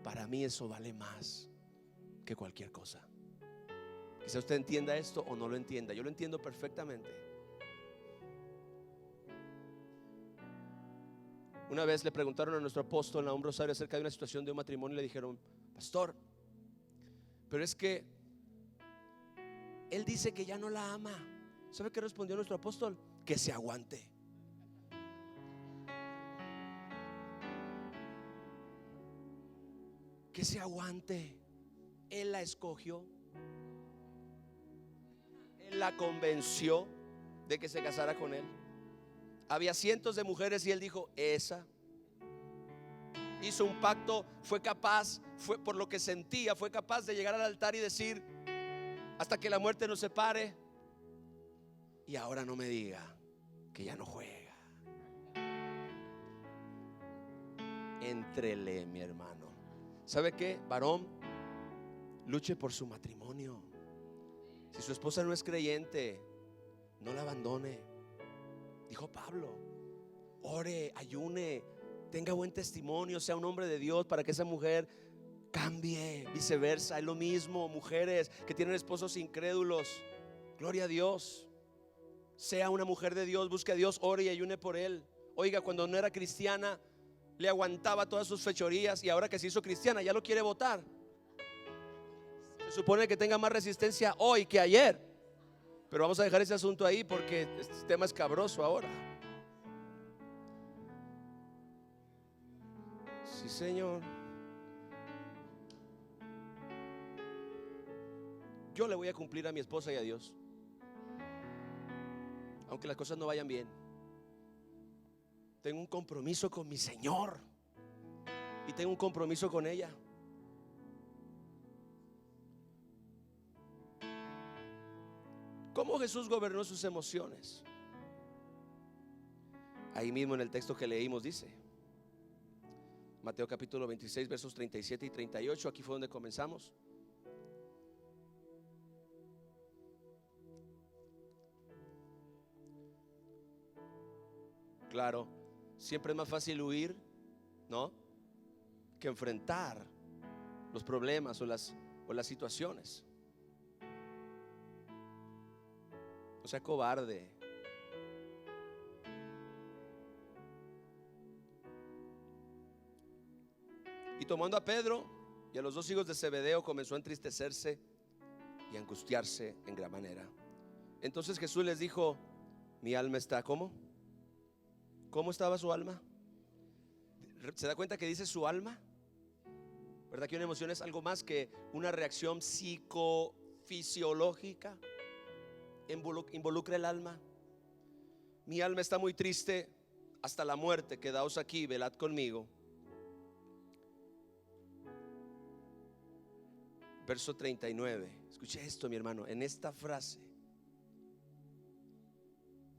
para mí eso vale más que cualquier cosa. Quizá usted entienda esto o no lo entienda. Yo lo entiendo perfectamente. Una vez le preguntaron a nuestro apóstol Nahum Rosario acerca de una situación de un matrimonio y le dijeron, pastor, pero es que él dice que ya no la ama. ¿Sabe qué respondió nuestro apóstol? Que se aguante. Que se aguante. Él la escogió, él la convenció de que se casara con él. Había cientos de mujeres y él dijo, esa. Hizo un pacto, fue por lo que sentía, fue capaz de llegar al altar y decir, hasta que la muerte nos separe. Y ahora no me diga que ya no juega. Éntrele, mi hermano. ¿Sabe qué, varón? Luche por su matrimonio. Si su esposa no es creyente, no la abandone. Dijo Pablo, ore, ayune, tenga buen testimonio, sea un hombre de Dios para que esa mujer cambie. Viceversa, es lo mismo, mujeres que tienen esposos incrédulos, gloria a Dios. Sea una mujer de Dios, busque a Dios, ore y ayune por él. Oiga, cuando no era cristiana le aguantaba todas sus fechorías, y ahora que se hizo cristiana ya lo quiere votar. Se supone que tenga más resistencia hoy que ayer, pero vamos a dejar ese asunto ahí porque este tema es cabroso ahora. Sí, Señor. Yo le voy a cumplir a mi esposa y a Dios, aunque las cosas no vayan bien. Tengo un compromiso con mi Señor y tengo un compromiso con ella. ¿Cómo Jesús gobernó sus emociones? Ahí mismo en el texto que leímos dice, Mateo capítulo 26 versos 37 y 38. Aquí fue donde comenzamos. Claro, siempre es más fácil huir, ¿no?, que enfrentar los problemas o las situaciones. No sea cobarde. Y tomando a Pedro y a los dos hijos de Zebedeo, comenzó a entristecerse y a angustiarse en gran manera. Entonces Jesús les dijo, mi alma está, ¿cómo? ¿Cómo estaba su alma? ¿Se da cuenta que dice su alma? ¿Verdad que una emoción es algo más que una reacción psicofisiológica? Involucra el alma. Mi alma está muy triste hasta la muerte, quedaos aquí, velad conmigo. verso 39. Escuche esto, mi hermano. En esta frase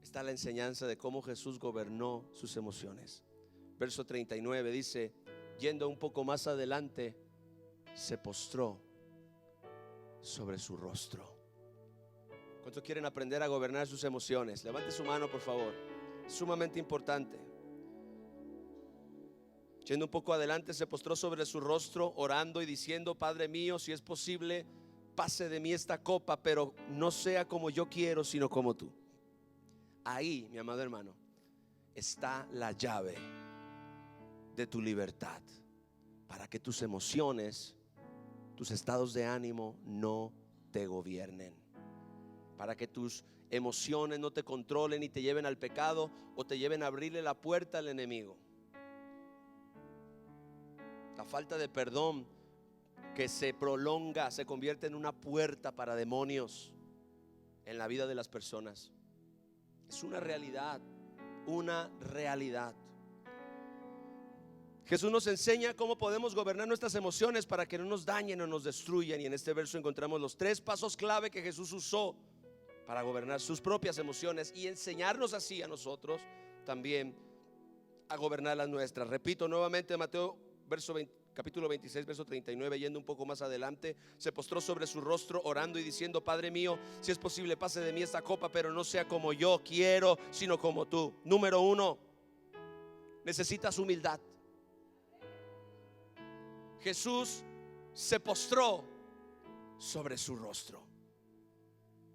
está la enseñanza de cómo Jesús gobernó sus emociones. Verso 39 dice: yendo un poco más adelante, se postró sobre su rostro. ¿Cuántos quieren aprender a gobernar sus emociones? Levante su mano, por favor. Es sumamente importante. Yendo un poco adelante, se postró sobre su rostro, orando y diciendo: Padre mío, si es posible, pase de mí esta copa, pero no sea como yo quiero, sino como tú. Ahí, mi amado hermano, está la llave de tu libertad, para que tus emociones, tus estados de ánimo no te gobiernen, para que tus emociones no te controlen y te lleven al pecado o te lleven a abrirle la puerta al enemigo. La falta de perdón que se prolonga se convierte en una puerta para demonios en la vida de las personas. Es una realidad, una realidad. Jesús nos enseña cómo podemos gobernar nuestras emociones para que no nos dañen o nos destruyan. Y en este verso encontramos los 3 pasos clave que Jesús usó para gobernar sus propias emociones y enseñarnos así a nosotros también a gobernar las nuestras. Repito nuevamente, Mateo capítulo 26, verso 39, yendo un poco más adelante, se postró sobre su rostro orando y diciendo: Padre mío, si es posible, pase de mí esta copa, pero no sea como yo quiero, sino como tú. Número 1, necesitas humildad. Jesús se postró sobre su rostro.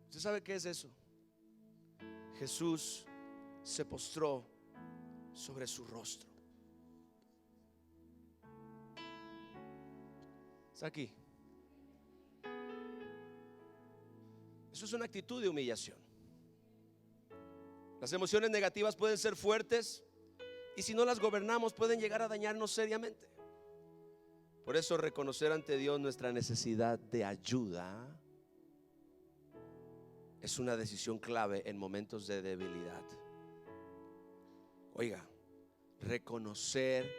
¿Usted sabe qué es eso? Jesús se postró sobre su rostro. Está aquí. Eso es una actitud de humillación. Las emociones negativas pueden ser fuertes y si no las gobernamos pueden llegar a dañarnos seriamente. Por eso reconocer ante Dios nuestra necesidad de ayuda es una decisión clave en momentos de debilidad. Oiga, reconocer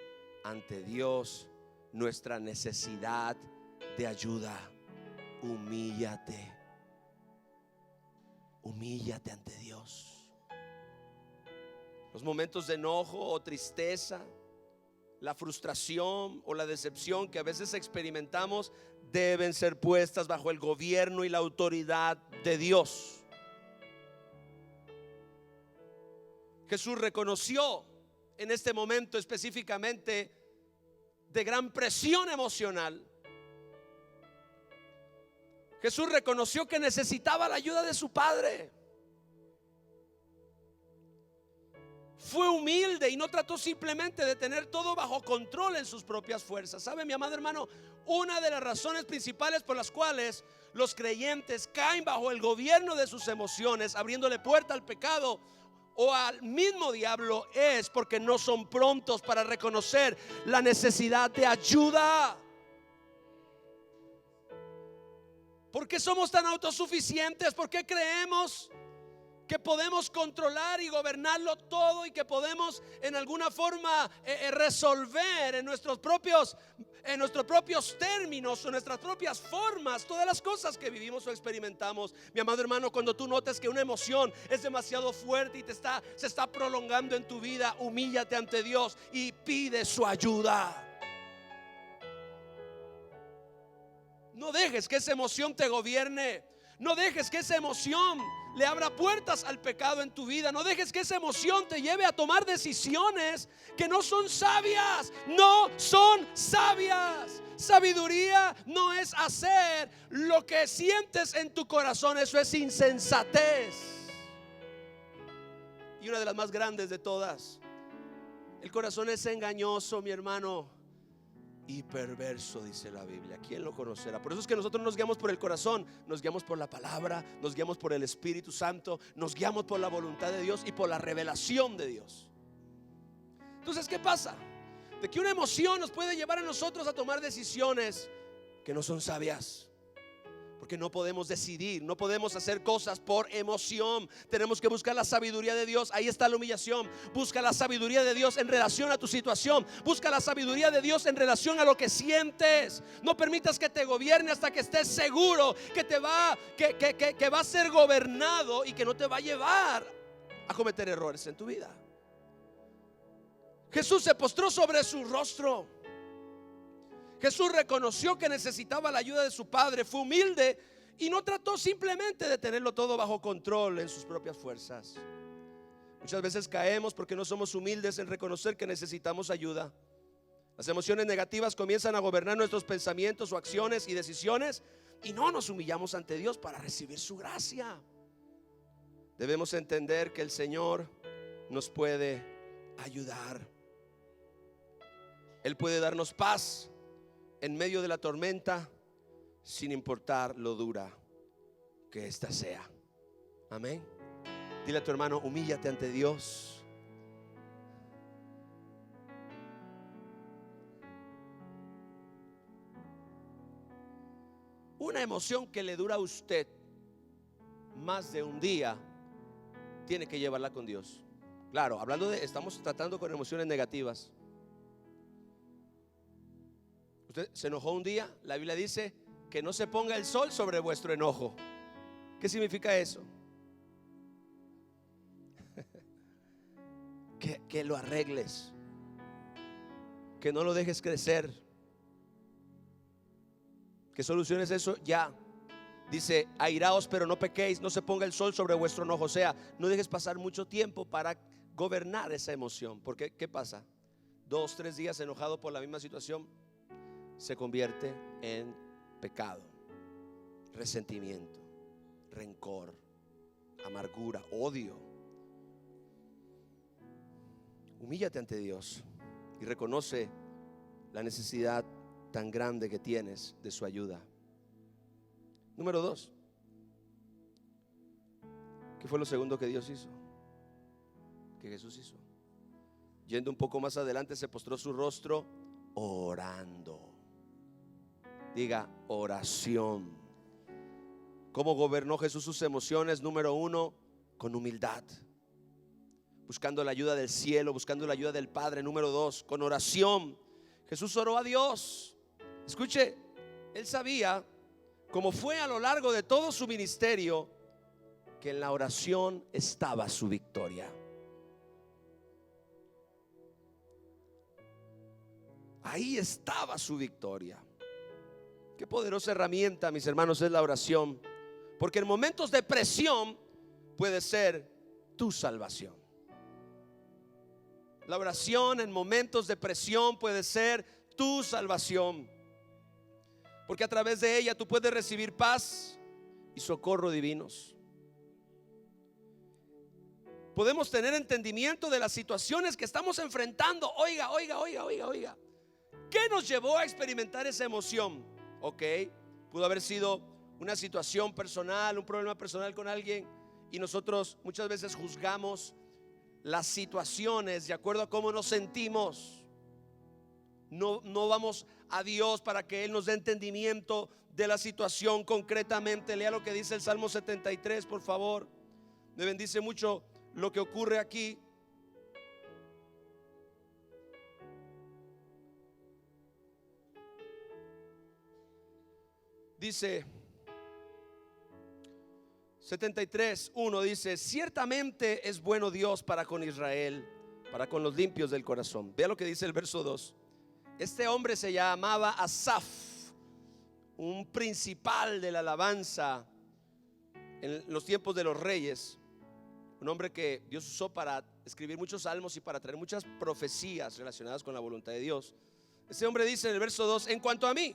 ante Dios nuestra necesidad de ayuda. Humíllate. Humíllate ante Dios. Los momentos de enojo o tristeza, la frustración o la decepción que a veces experimentamos deben ser puestas bajo el gobierno y la autoridad de Dios. Jesús reconoció en este momento específicamente de gran presión emocional. Jesús reconoció que necesitaba la ayuda de su Padre. Fue humilde y no trató simplemente de tener todo bajo control en sus propias fuerzas. ¿Sabe, mi amado hermano? Una de las razones principales por las cuales los creyentes caen bajo el gobierno de sus emociones, abriéndole puerta al pecado o al mismo diablo, es porque no son prontos para reconocer la necesidad de ayuda. ¿Por qué somos tan autosuficientes? ¿Por qué creemos que podemos controlar y gobernarlo todo y que podemos en alguna forma resolver en nuestros propios términos o nuestras propias formas todas las cosas que vivimos o experimentamos? Mi amado hermano, cuando tú notes que una emoción es demasiado fuerte y se está prolongando en tu vida, humíllate ante Dios y pide su ayuda. No dejes que esa emoción te gobierne. No dejes que esa emoción le abra puertas al pecado en tu vida. No dejes que esa emoción te lleve a tomar decisiones que no son sabias. No son sabias. Sabiduría no es hacer lo que sientes en tu corazón. Eso es insensatez. Y una de las más grandes de todas: el corazón es engañoso, mi hermano, y perverso, dice la Biblia. ¿Quién lo conocerá? Por eso es que nosotros nos guiamos por el corazón, nos guiamos por la palabra, nos guiamos por el Espíritu Santo, nos guiamos por la voluntad de Dios y por la revelación de Dios. Entonces, ¿qué pasa? De que una emoción nos puede llevar a nosotros a tomar decisiones que no son sabias. Porque no podemos decidir, no podemos hacer cosas por emoción. Tenemos que buscar la sabiduría de Dios. Ahí está la humillación. Busca la sabiduría de Dios en relación a tu situación. Busca la sabiduría de Dios en relación a lo que sientes. No permitas que te gobierne hasta que estés seguro que va a ser gobernado y que no te va a llevar a cometer errores en tu vida. Jesús se postró sobre su rostro. Jesús reconoció que necesitaba la ayuda de su Padre, fue humilde y no trató simplemente de tenerlo todo bajo control en sus propias fuerzas. Muchas veces caemos porque no somos humildes en reconocer que necesitamos ayuda. Las emociones negativas comienzan a gobernar nuestros pensamientos o acciones y decisiones y no nos humillamos ante Dios para recibir su gracia. Debemos entender que el Señor nos puede ayudar. Él puede darnos paz en medio de la tormenta, sin importar lo dura que ésta sea. Amén. Dile a tu hermano: humíllate ante Dios. Una emoción que le dura a usted más de un día, tiene que llevarla con Dios. Claro, estamos tratando con emociones negativas. Usted se enojó un día, la Biblia dice que no se ponga el sol sobre vuestro enojo. ¿Qué significa eso? Que lo arregles, que no lo dejes crecer, que soluciones eso ya. Dice: airaos pero no pequéis, no se ponga el sol sobre vuestro enojo. O sea, no dejes pasar mucho tiempo para gobernar esa emoción. Porque ¿qué pasa? 2, 3 días enojado por la misma situación se convierte en pecado, resentimiento, rencor, amargura, odio. Humíllate ante Dios y reconoce la necesidad tan grande que tienes de su ayuda. Número 2, ¿qué fue lo segundo que Dios hizo? Que Jesús hizo. Yendo un poco más adelante, se postró su rostro orando. Diga: oración. ¿Cómo gobernó Jesús sus emociones? Número 1, con humildad, buscando la ayuda del cielo, buscando la ayuda del Padre. Número 2, con oración. Jesús oró a Dios. Escuche, él sabía, como fue a lo largo de todo su ministerio, que en la oración estaba su victoria. Ahí estaba su victoria. Qué poderosa herramienta, mis hermanos, es la oración. Porque en momentos de presión puede ser tu salvación. La oración en momentos de presión puede ser tu salvación. Porque a través de ella tú puedes recibir paz y socorro divinos. Podemos tener entendimiento de las situaciones que estamos enfrentando. Oiga. ¿Qué nos llevó a experimentar esa emoción? Ok, pudo haber sido una situación personal, un problema personal con alguien, y nosotros muchas veces juzgamos las situaciones de acuerdo a cómo nos sentimos. No vamos a Dios para que Él nos dé entendimiento de la situación concretamente. Lea lo que dice el Salmo 73, por favor. Me bendice mucho lo que ocurre aquí. Dice 73:1, dice: ciertamente es bueno Dios para con Israel, para con los limpios del corazón. Vea lo que dice el verso 2. Este hombre se llamaba Asaf, un principal de la alabanza en los tiempos de los reyes. Un hombre que Dios usó para escribir muchos salmos y para traer muchas profecías relacionadas con la voluntad de Dios. Este hombre dice en el verso 2: en cuanto a mí,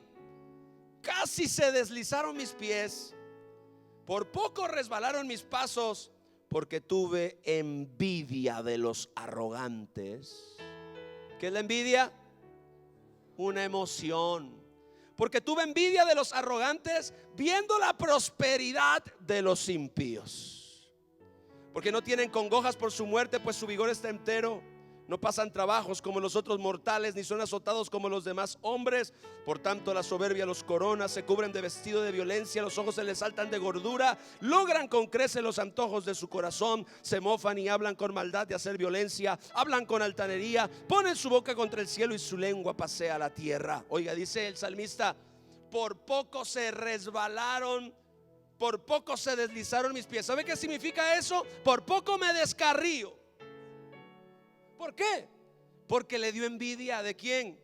casi se deslizaron mis pies, por poco resbalaron mis pasos, porque tuve envidia de los arrogantes. ¿Qué es la envidia? Una emoción. Porque tuve envidia de los arrogantes, viendo la prosperidad de los impíos. Porque no tienen congojas por su muerte, pues su vigor está entero. no pasan trabajos como los otros mortales, ni son azotados como los demás hombres. Por tanto, la soberbia los corona, se cubren de vestido de violencia, los ojos se les saltan de gordura, logran con creces los antojos de su corazón, se mofan y hablan con maldad de hacer violencia, hablan con altanería, ponen su boca contra el cielo y su lengua pasea la tierra. Oiga, dice el salmista: por poco se resbalaron, por poco se deslizaron mis pies. ¿Sabe qué significa eso? Por poco me descarrío. ¿Por qué? Porque le dio envidia. ¿De quién?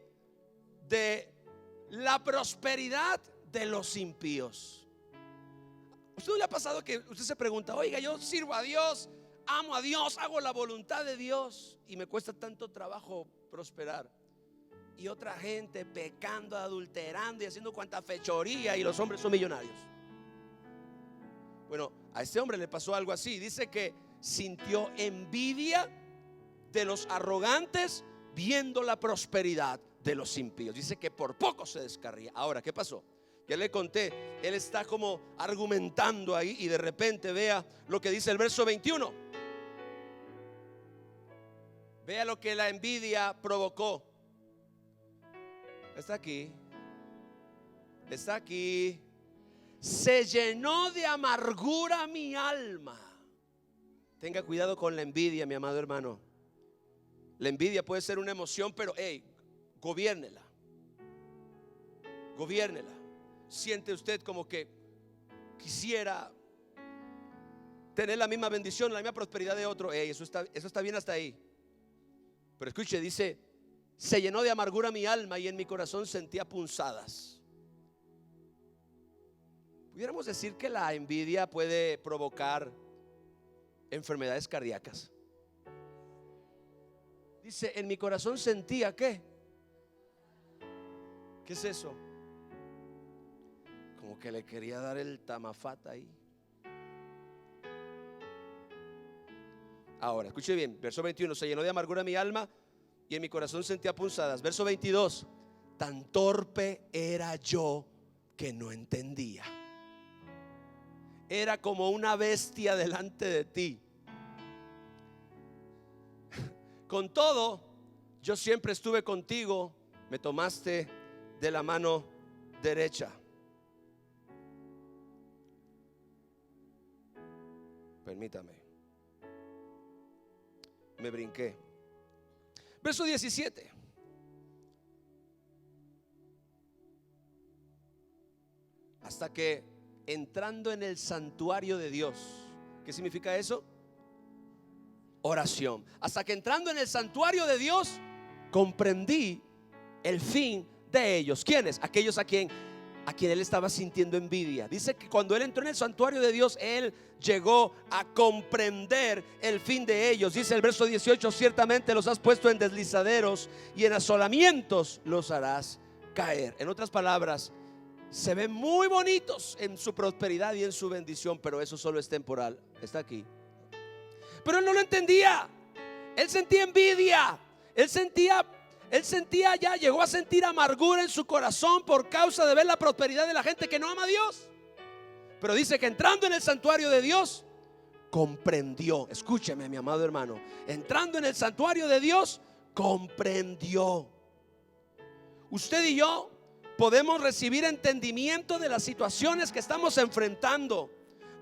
De la prosperidad de los impíos. ¿A usted no le ha pasado que usted se pregunta: oiga, yo sirvo a Dios, amo a Dios, hago la voluntad de Dios y me cuesta tanto trabajo prosperar? Y otra gente pecando, adulterando y haciendo cuanta fechoría, y los hombres son millonarios. Bueno, a este hombre le pasó algo así. Dice que sintió envidia de los arrogantes viendo la prosperidad de los impíos. Dice que por poco se descarría. Ahora, ¿qué pasó? Ya le conté, él está como argumentando ahí y de repente vea lo que dice el verso 21. Vea lo que la envidia provocó. Está aquí. Está aquí. Se llenó de amargura mi alma. Tenga cuidado con la envidia, mi amado hermano. La envidia puede ser una emoción, pero gobiérnela. Gobiérnela. Siente usted como que quisiera tener la misma bendición, la misma prosperidad de otro. Eso está bien hasta ahí. Pero escuche, dice: se llenó de amargura mi alma y en mi corazón sentía punzadas. Pudiéramos decir que la envidia puede provocar enfermedades cardíacas. Dice: en mi corazón sentía ¿qué? ¿Qué es eso? Como que le quería dar el tamafata ahí. Ahora, escuche bien, verso 21: se llenó de amargura mi alma y en mi corazón sentía punzadas. Verso 22: tan torpe era yo que no entendía. Era como una bestia delante de ti. Con todo, yo siempre estuve contigo, me tomaste de la mano derecha. Permítame, me brinqué. Verso 17. Hasta que entrando en el santuario de Dios. ¿Qué significa eso? Oración. Hasta que entrando en el santuario de Dios comprendí el fin de ellos. ¿Quiénes? Aquellos a quien él estaba sintiendo envidia. Dice que cuando él entró en el santuario de Dios, él llegó a comprender el fin de ellos. Dice el verso 18: ciertamente los has puesto en deslizaderos y en asolamientos los harás caer. En otras palabras, se ven muy bonitos en su prosperidad y en su bendición, pero eso solo es temporal. Está aquí. Pero él no lo entendía. Él sentía envidia. Él sentía ya, llegó a sentir amargura en su corazón por causa de ver la prosperidad de la gente que no ama a Dios. Pero dice que entrando en el santuario de Dios comprendió. Escúcheme, mi amado hermano. Entrando en el santuario de Dios comprendió. Usted y yo podemos recibir entendimiento de las situaciones que estamos enfrentando.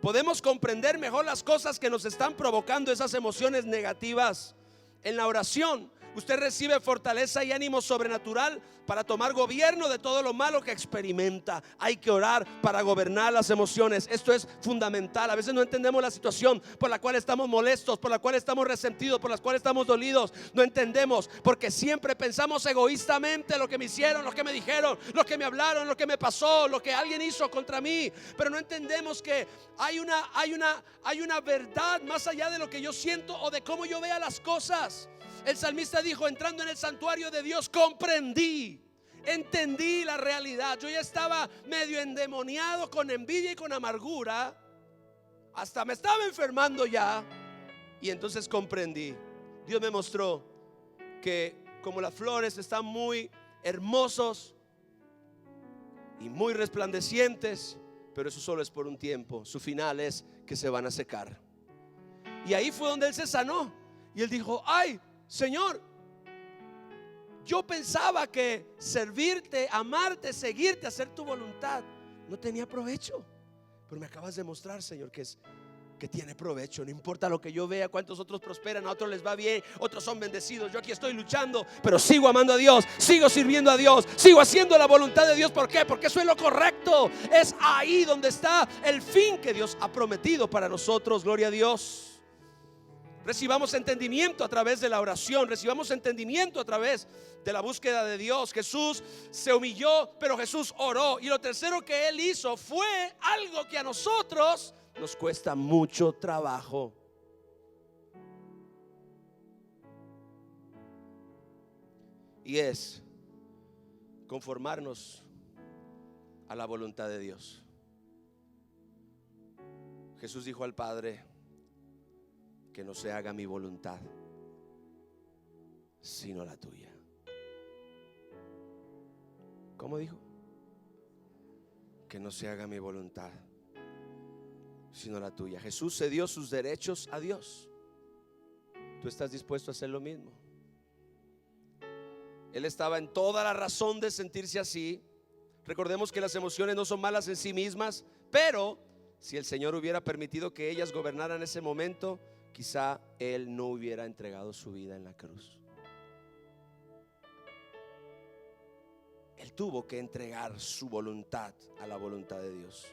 Podemos comprender mejor las cosas que nos están provocando esas emociones negativas. En la oración usted recibe fortaleza y ánimo sobrenatural para tomar gobierno de todo lo malo que experimenta. Hay que orar para gobernar las emociones. Esto es fundamental. A veces no entendemos la situación por la cual estamos molestos, por la cual estamos resentidos, por la cual estamos dolidos. No entendemos porque siempre pensamos egoístamente: lo que me hicieron, lo que me dijeron, lo que me hablaron, lo que me pasó, lo que alguien hizo contra mí. Pero no entendemos que hay una verdad más allá de lo que yo siento o de cómo yo vea las cosas. El salmista dijo: entrando en el santuario de Dios comprendí, entendí la realidad. Yo ya estaba medio endemoniado con envidia y con amargura, hasta me estaba enfermando ya, y entonces comprendí. Dios me mostró que como las flores están muy hermosos y muy resplandecientes, pero eso solo es por un tiempo. Su final es que se van a secar. Y ahí fue donde él se sanó. Y él dijo: ay, Señor, yo pensaba que servirte, amarte, seguirte, hacer tu voluntad no tenía provecho, pero me acabas de mostrar, Señor, que tiene provecho. No importa lo que yo vea, cuántos otros prosperan, a otros les va bien, otros son bendecidos, yo aquí estoy luchando, pero sigo amando a Dios, sigo sirviendo a Dios, sigo haciendo la voluntad de Dios. ¿Por qué? Porque eso es lo correcto. Es ahí donde está el fin que Dios ha prometido para nosotros. Gloria a Dios. Recibamos entendimiento a través de la oración, recibamos entendimiento a través de la búsqueda de Dios. Jesús se humilló, pero Jesús oró, y lo tercero que Él hizo fue algo que a nosotros nos cuesta mucho trabajo. Y es conformarnos a la voluntad de Dios. Jesús dijo al Padre: que no se haga mi voluntad, sino la tuya. ¿Cómo dijo? Que no se haga mi voluntad, sino la tuya. Jesús cedió sus derechos a Dios. ¿Tú estás dispuesto a hacer lo mismo? Él estaba en toda la razón de sentirse así. Recordemos que las emociones no son malas en sí mismas, pero si el Señor hubiera permitido que ellas gobernaran ese momento, quizá Él no hubiera entregado su vida en la cruz. Él tuvo que entregar su voluntad a la voluntad de Dios.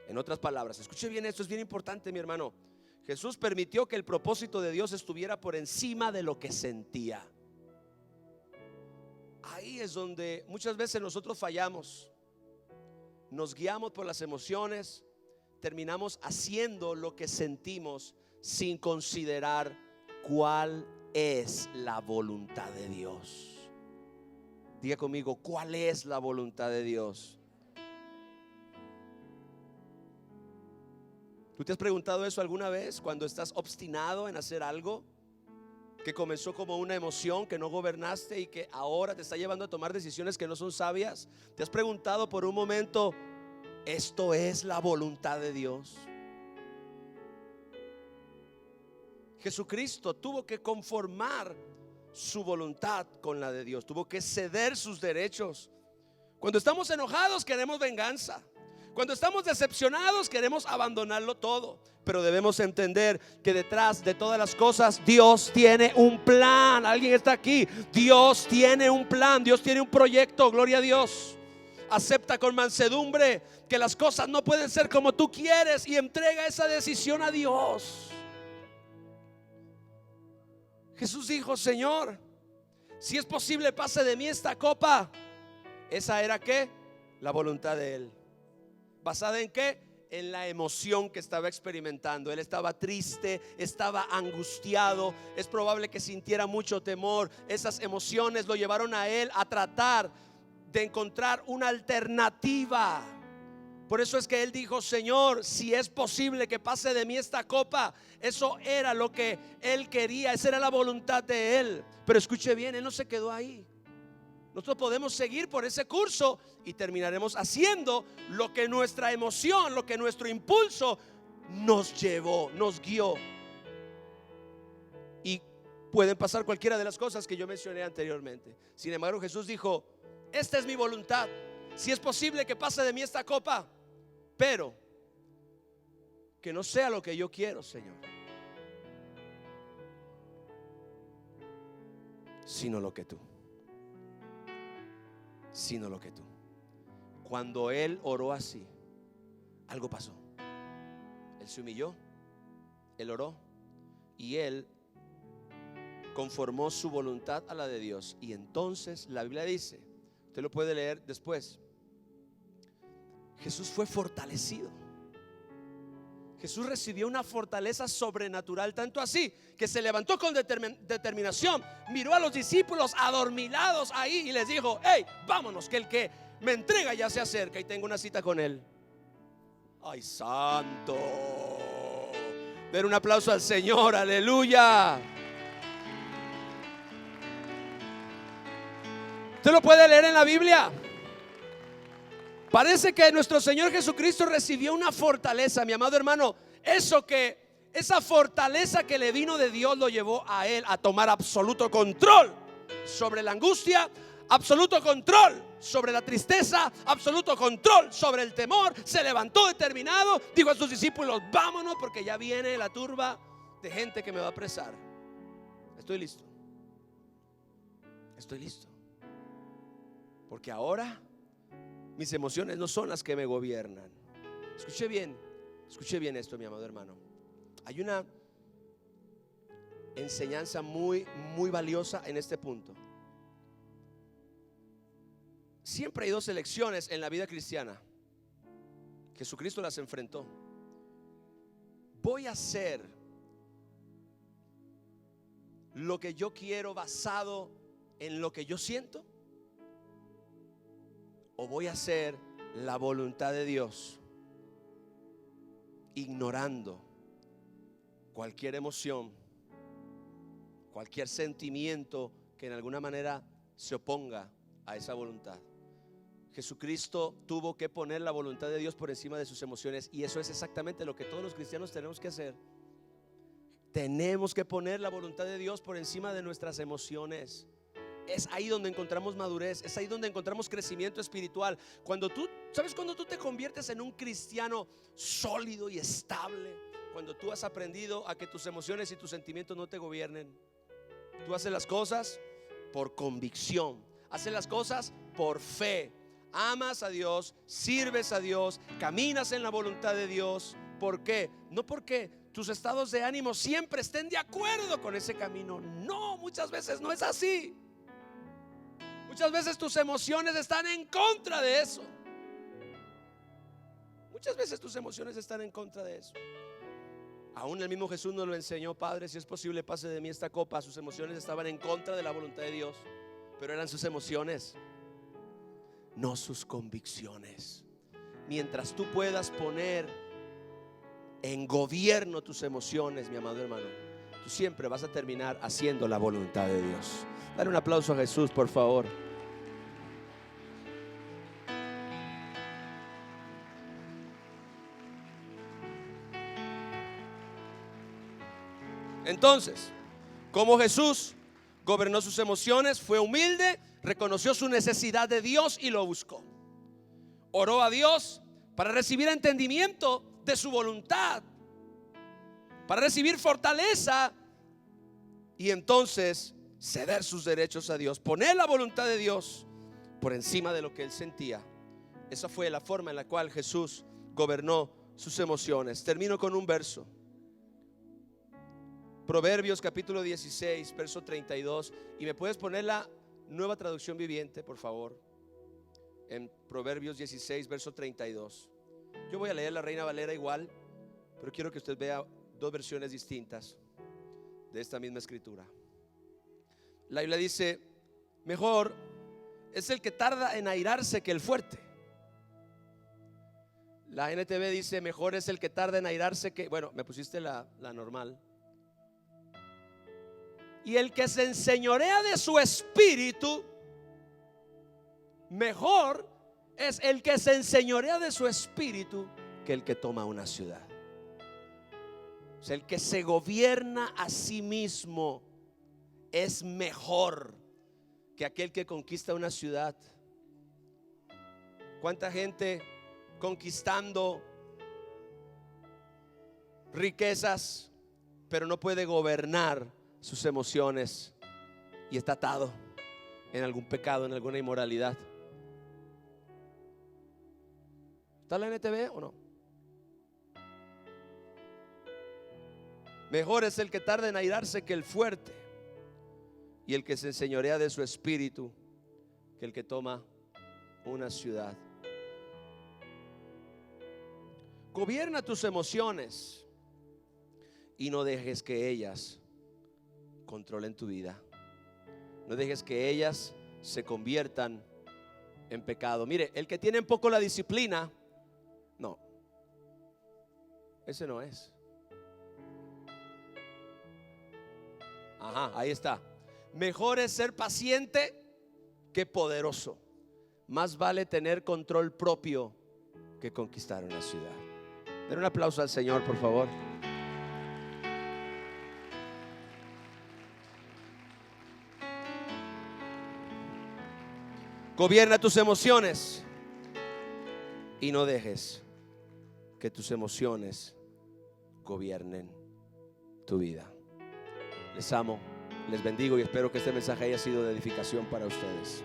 En otras palabras, escuche bien, esto es bien importante, mi hermano. Jesús permitió que el propósito de Dios estuviera por encima de lo que sentía. Ahí es donde muchas veces nosotros fallamos. Nos guiamos por las emociones, terminamos haciendo lo que sentimos sin considerar cuál es la voluntad de Dios. Diga conmigo, ¿cuál es la voluntad de Dios? ¿Tú te has preguntado eso alguna vez cuando estás obstinado en hacer algo que comenzó como una emoción que no gobernaste y que ahora te está llevando a tomar decisiones que no son sabias? ¿Te has preguntado por un momento, esto es la voluntad de Dios? Jesucristo tuvo que conformar su voluntad con la de Dios, tuvo que ceder sus derechos. Cuando estamos enojados queremos venganza, cuando estamos decepcionados queremos abandonarlo todo, pero debemos entender que detrás de todas las cosas Dios tiene un plan. ¿Alguien está aquí? Dios tiene un plan, Dios tiene un proyecto. Gloria a Dios. Acepta con mansedumbre que las cosas no pueden ser como tú quieres y entrega esa decisión a Dios. Jesús dijo: Señor, si es posible, pase de mí esta copa. Esa era ¿qué? La voluntad de Él. ¿Basada en qué? En la emoción que estaba experimentando. Él estaba triste, estaba angustiado. Es probable que sintiera mucho temor. Esas emociones lo llevaron a Él a tratar de encontrar una alternativa. Por eso es que Él dijo: Señor, si es posible que pase de mí esta copa. Eso era lo que Él quería, esa era la voluntad de Él. Pero escuche bien, Él no se quedó ahí. Nosotros podemos seguir por ese curso y terminaremos haciendo lo que nuestra emoción, lo que nuestro impulso nos llevó, nos guió. Y pueden pasar cualquiera de las cosas que yo mencioné anteriormente. Sin embargo, Jesús dijo: esta es mi voluntad, si es posible que pase de mí esta copa, pero que no sea lo que yo quiero, Señor, sino lo que tú. Sino lo que tú. Cuando Él oró así, algo pasó. Él se humilló, Él oró y Él conformó su voluntad a la de Dios. Y entonces la Biblia dice, usted lo puede leer después, Jesús fue fortalecido. Jesús recibió una fortaleza sobrenatural, tanto así que se levantó con determinación, miró a los discípulos adormilados ahí y les dijo: hey, vámonos, que el que me entrega ya se acerca y tengo una cita con Él. Ay, santo. Den un aplauso al Señor, aleluya. Usted lo puede leer en la Biblia. Parece que nuestro Señor Jesucristo recibió una fortaleza, mi amado hermano. Esa fortaleza que le vino de Dios lo llevó a Él a tomar absoluto control sobre la angustia, absoluto control sobre la tristeza, absoluto control sobre el temor. Se levantó determinado, dijo a sus discípulos: vámonos, porque ya viene la turba de gente que me va a apresar. Estoy listo. Estoy listo. Porque ahora mis emociones no son las que me gobiernan. Escuche bien esto, mi amado hermano. Hay una enseñanza muy valiosa en este punto. Siempre hay dos elecciones en la vida cristiana. Jesucristo las enfrentó. Voy a hacer lo que yo quiero basado en lo que yo siento, o voy a hacer la voluntad de Dios, ignorando cualquier emoción, cualquier sentimiento que en alguna manera se oponga a esa voluntad. Jesucristo tuvo que poner la voluntad de Dios por encima de sus emociones, y eso es exactamente lo que todos los cristianos tenemos que hacer. Tenemos que poner la voluntad de Dios por encima de nuestras emociones. Es ahí donde encontramos madurez, es ahí donde encontramos crecimiento espiritual. Cuando tú te conviertes en un cristiano sólido y estable, cuando tú has aprendido a que tus emociones y tus sentimientos no te gobiernen. Tú haces las cosas por convicción, haces las cosas por fe, amas a Dios, sirves a Dios, caminas en la voluntad de Dios. ¿Por qué? No porque tus estados de ánimo siempre estén de acuerdo con ese camino. No, muchas veces no es así. Muchas veces tus emociones están en contra de eso. Muchas veces tus emociones están en contra de eso. Aún el mismo Jesús nos lo enseñó: Padre, si es posible, pase de mí esta copa. Sus emociones estaban en contra de la voluntad de Dios, pero eran sus emociones, no sus convicciones. Mientras tú puedas poner en gobierno tus emociones, mi amado hermano, tú siempre vas a terminar haciendo la voluntad de Dios. Dale un aplauso a Jesús, por favor. Entonces, como Jesús gobernó sus emociones, fue humilde, reconoció su necesidad de Dios y lo buscó. Oró a Dios para recibir entendimiento de su voluntad, para recibir fortaleza y entonces ceder sus derechos a Dios, poner la voluntad de Dios por encima de lo que él sentía. Esa fue la forma en la cual Jesús gobernó sus emociones. Termino con un verso. Proverbios capítulo 16, verso 32. Y me puedes poner la Nueva Traducción Viviente, por favor. En Proverbios 16, verso 32. Yo voy a leer la Reina Valera igual, pero quiero que usted vea dos versiones distintas de esta misma escritura. La Biblia dice: mejor es el que tarda en airarse que el fuerte. La NTV dice: mejor es el que tarda en airarse que... Bueno, me pusiste la normal. Y el que se enseñorea de su espíritu, mejor es el que se enseñorea de su espíritu que el que toma una ciudad. O sea, el que se gobierna a sí mismo es mejor que aquel que conquista una ciudad. ¿Cuánta gente conquistando riquezas, pero no puede gobernar sus emociones y está atado en algún pecado, en alguna inmoralidad? ¿Está la NTV o no? Mejor es el que tarda en airarse que el fuerte, y el que se enseñorea de su espíritu que el que toma una ciudad. Gobierna tus emociones y no dejes que ellas controlen tu vida. No dejes que ellas se conviertan en pecado. Mire, el que tiene un poco la disciplina, no, ese no es. Ajá, ahí está. Mejor es ser paciente que poderoso. Más vale tener control propio que conquistar una ciudad. Den un aplauso al Señor, por favor. Gobierna tus emociones y no dejes que tus emociones gobiernen tu vida. Les amo, les bendigo y espero que este mensaje haya sido de edificación para ustedes.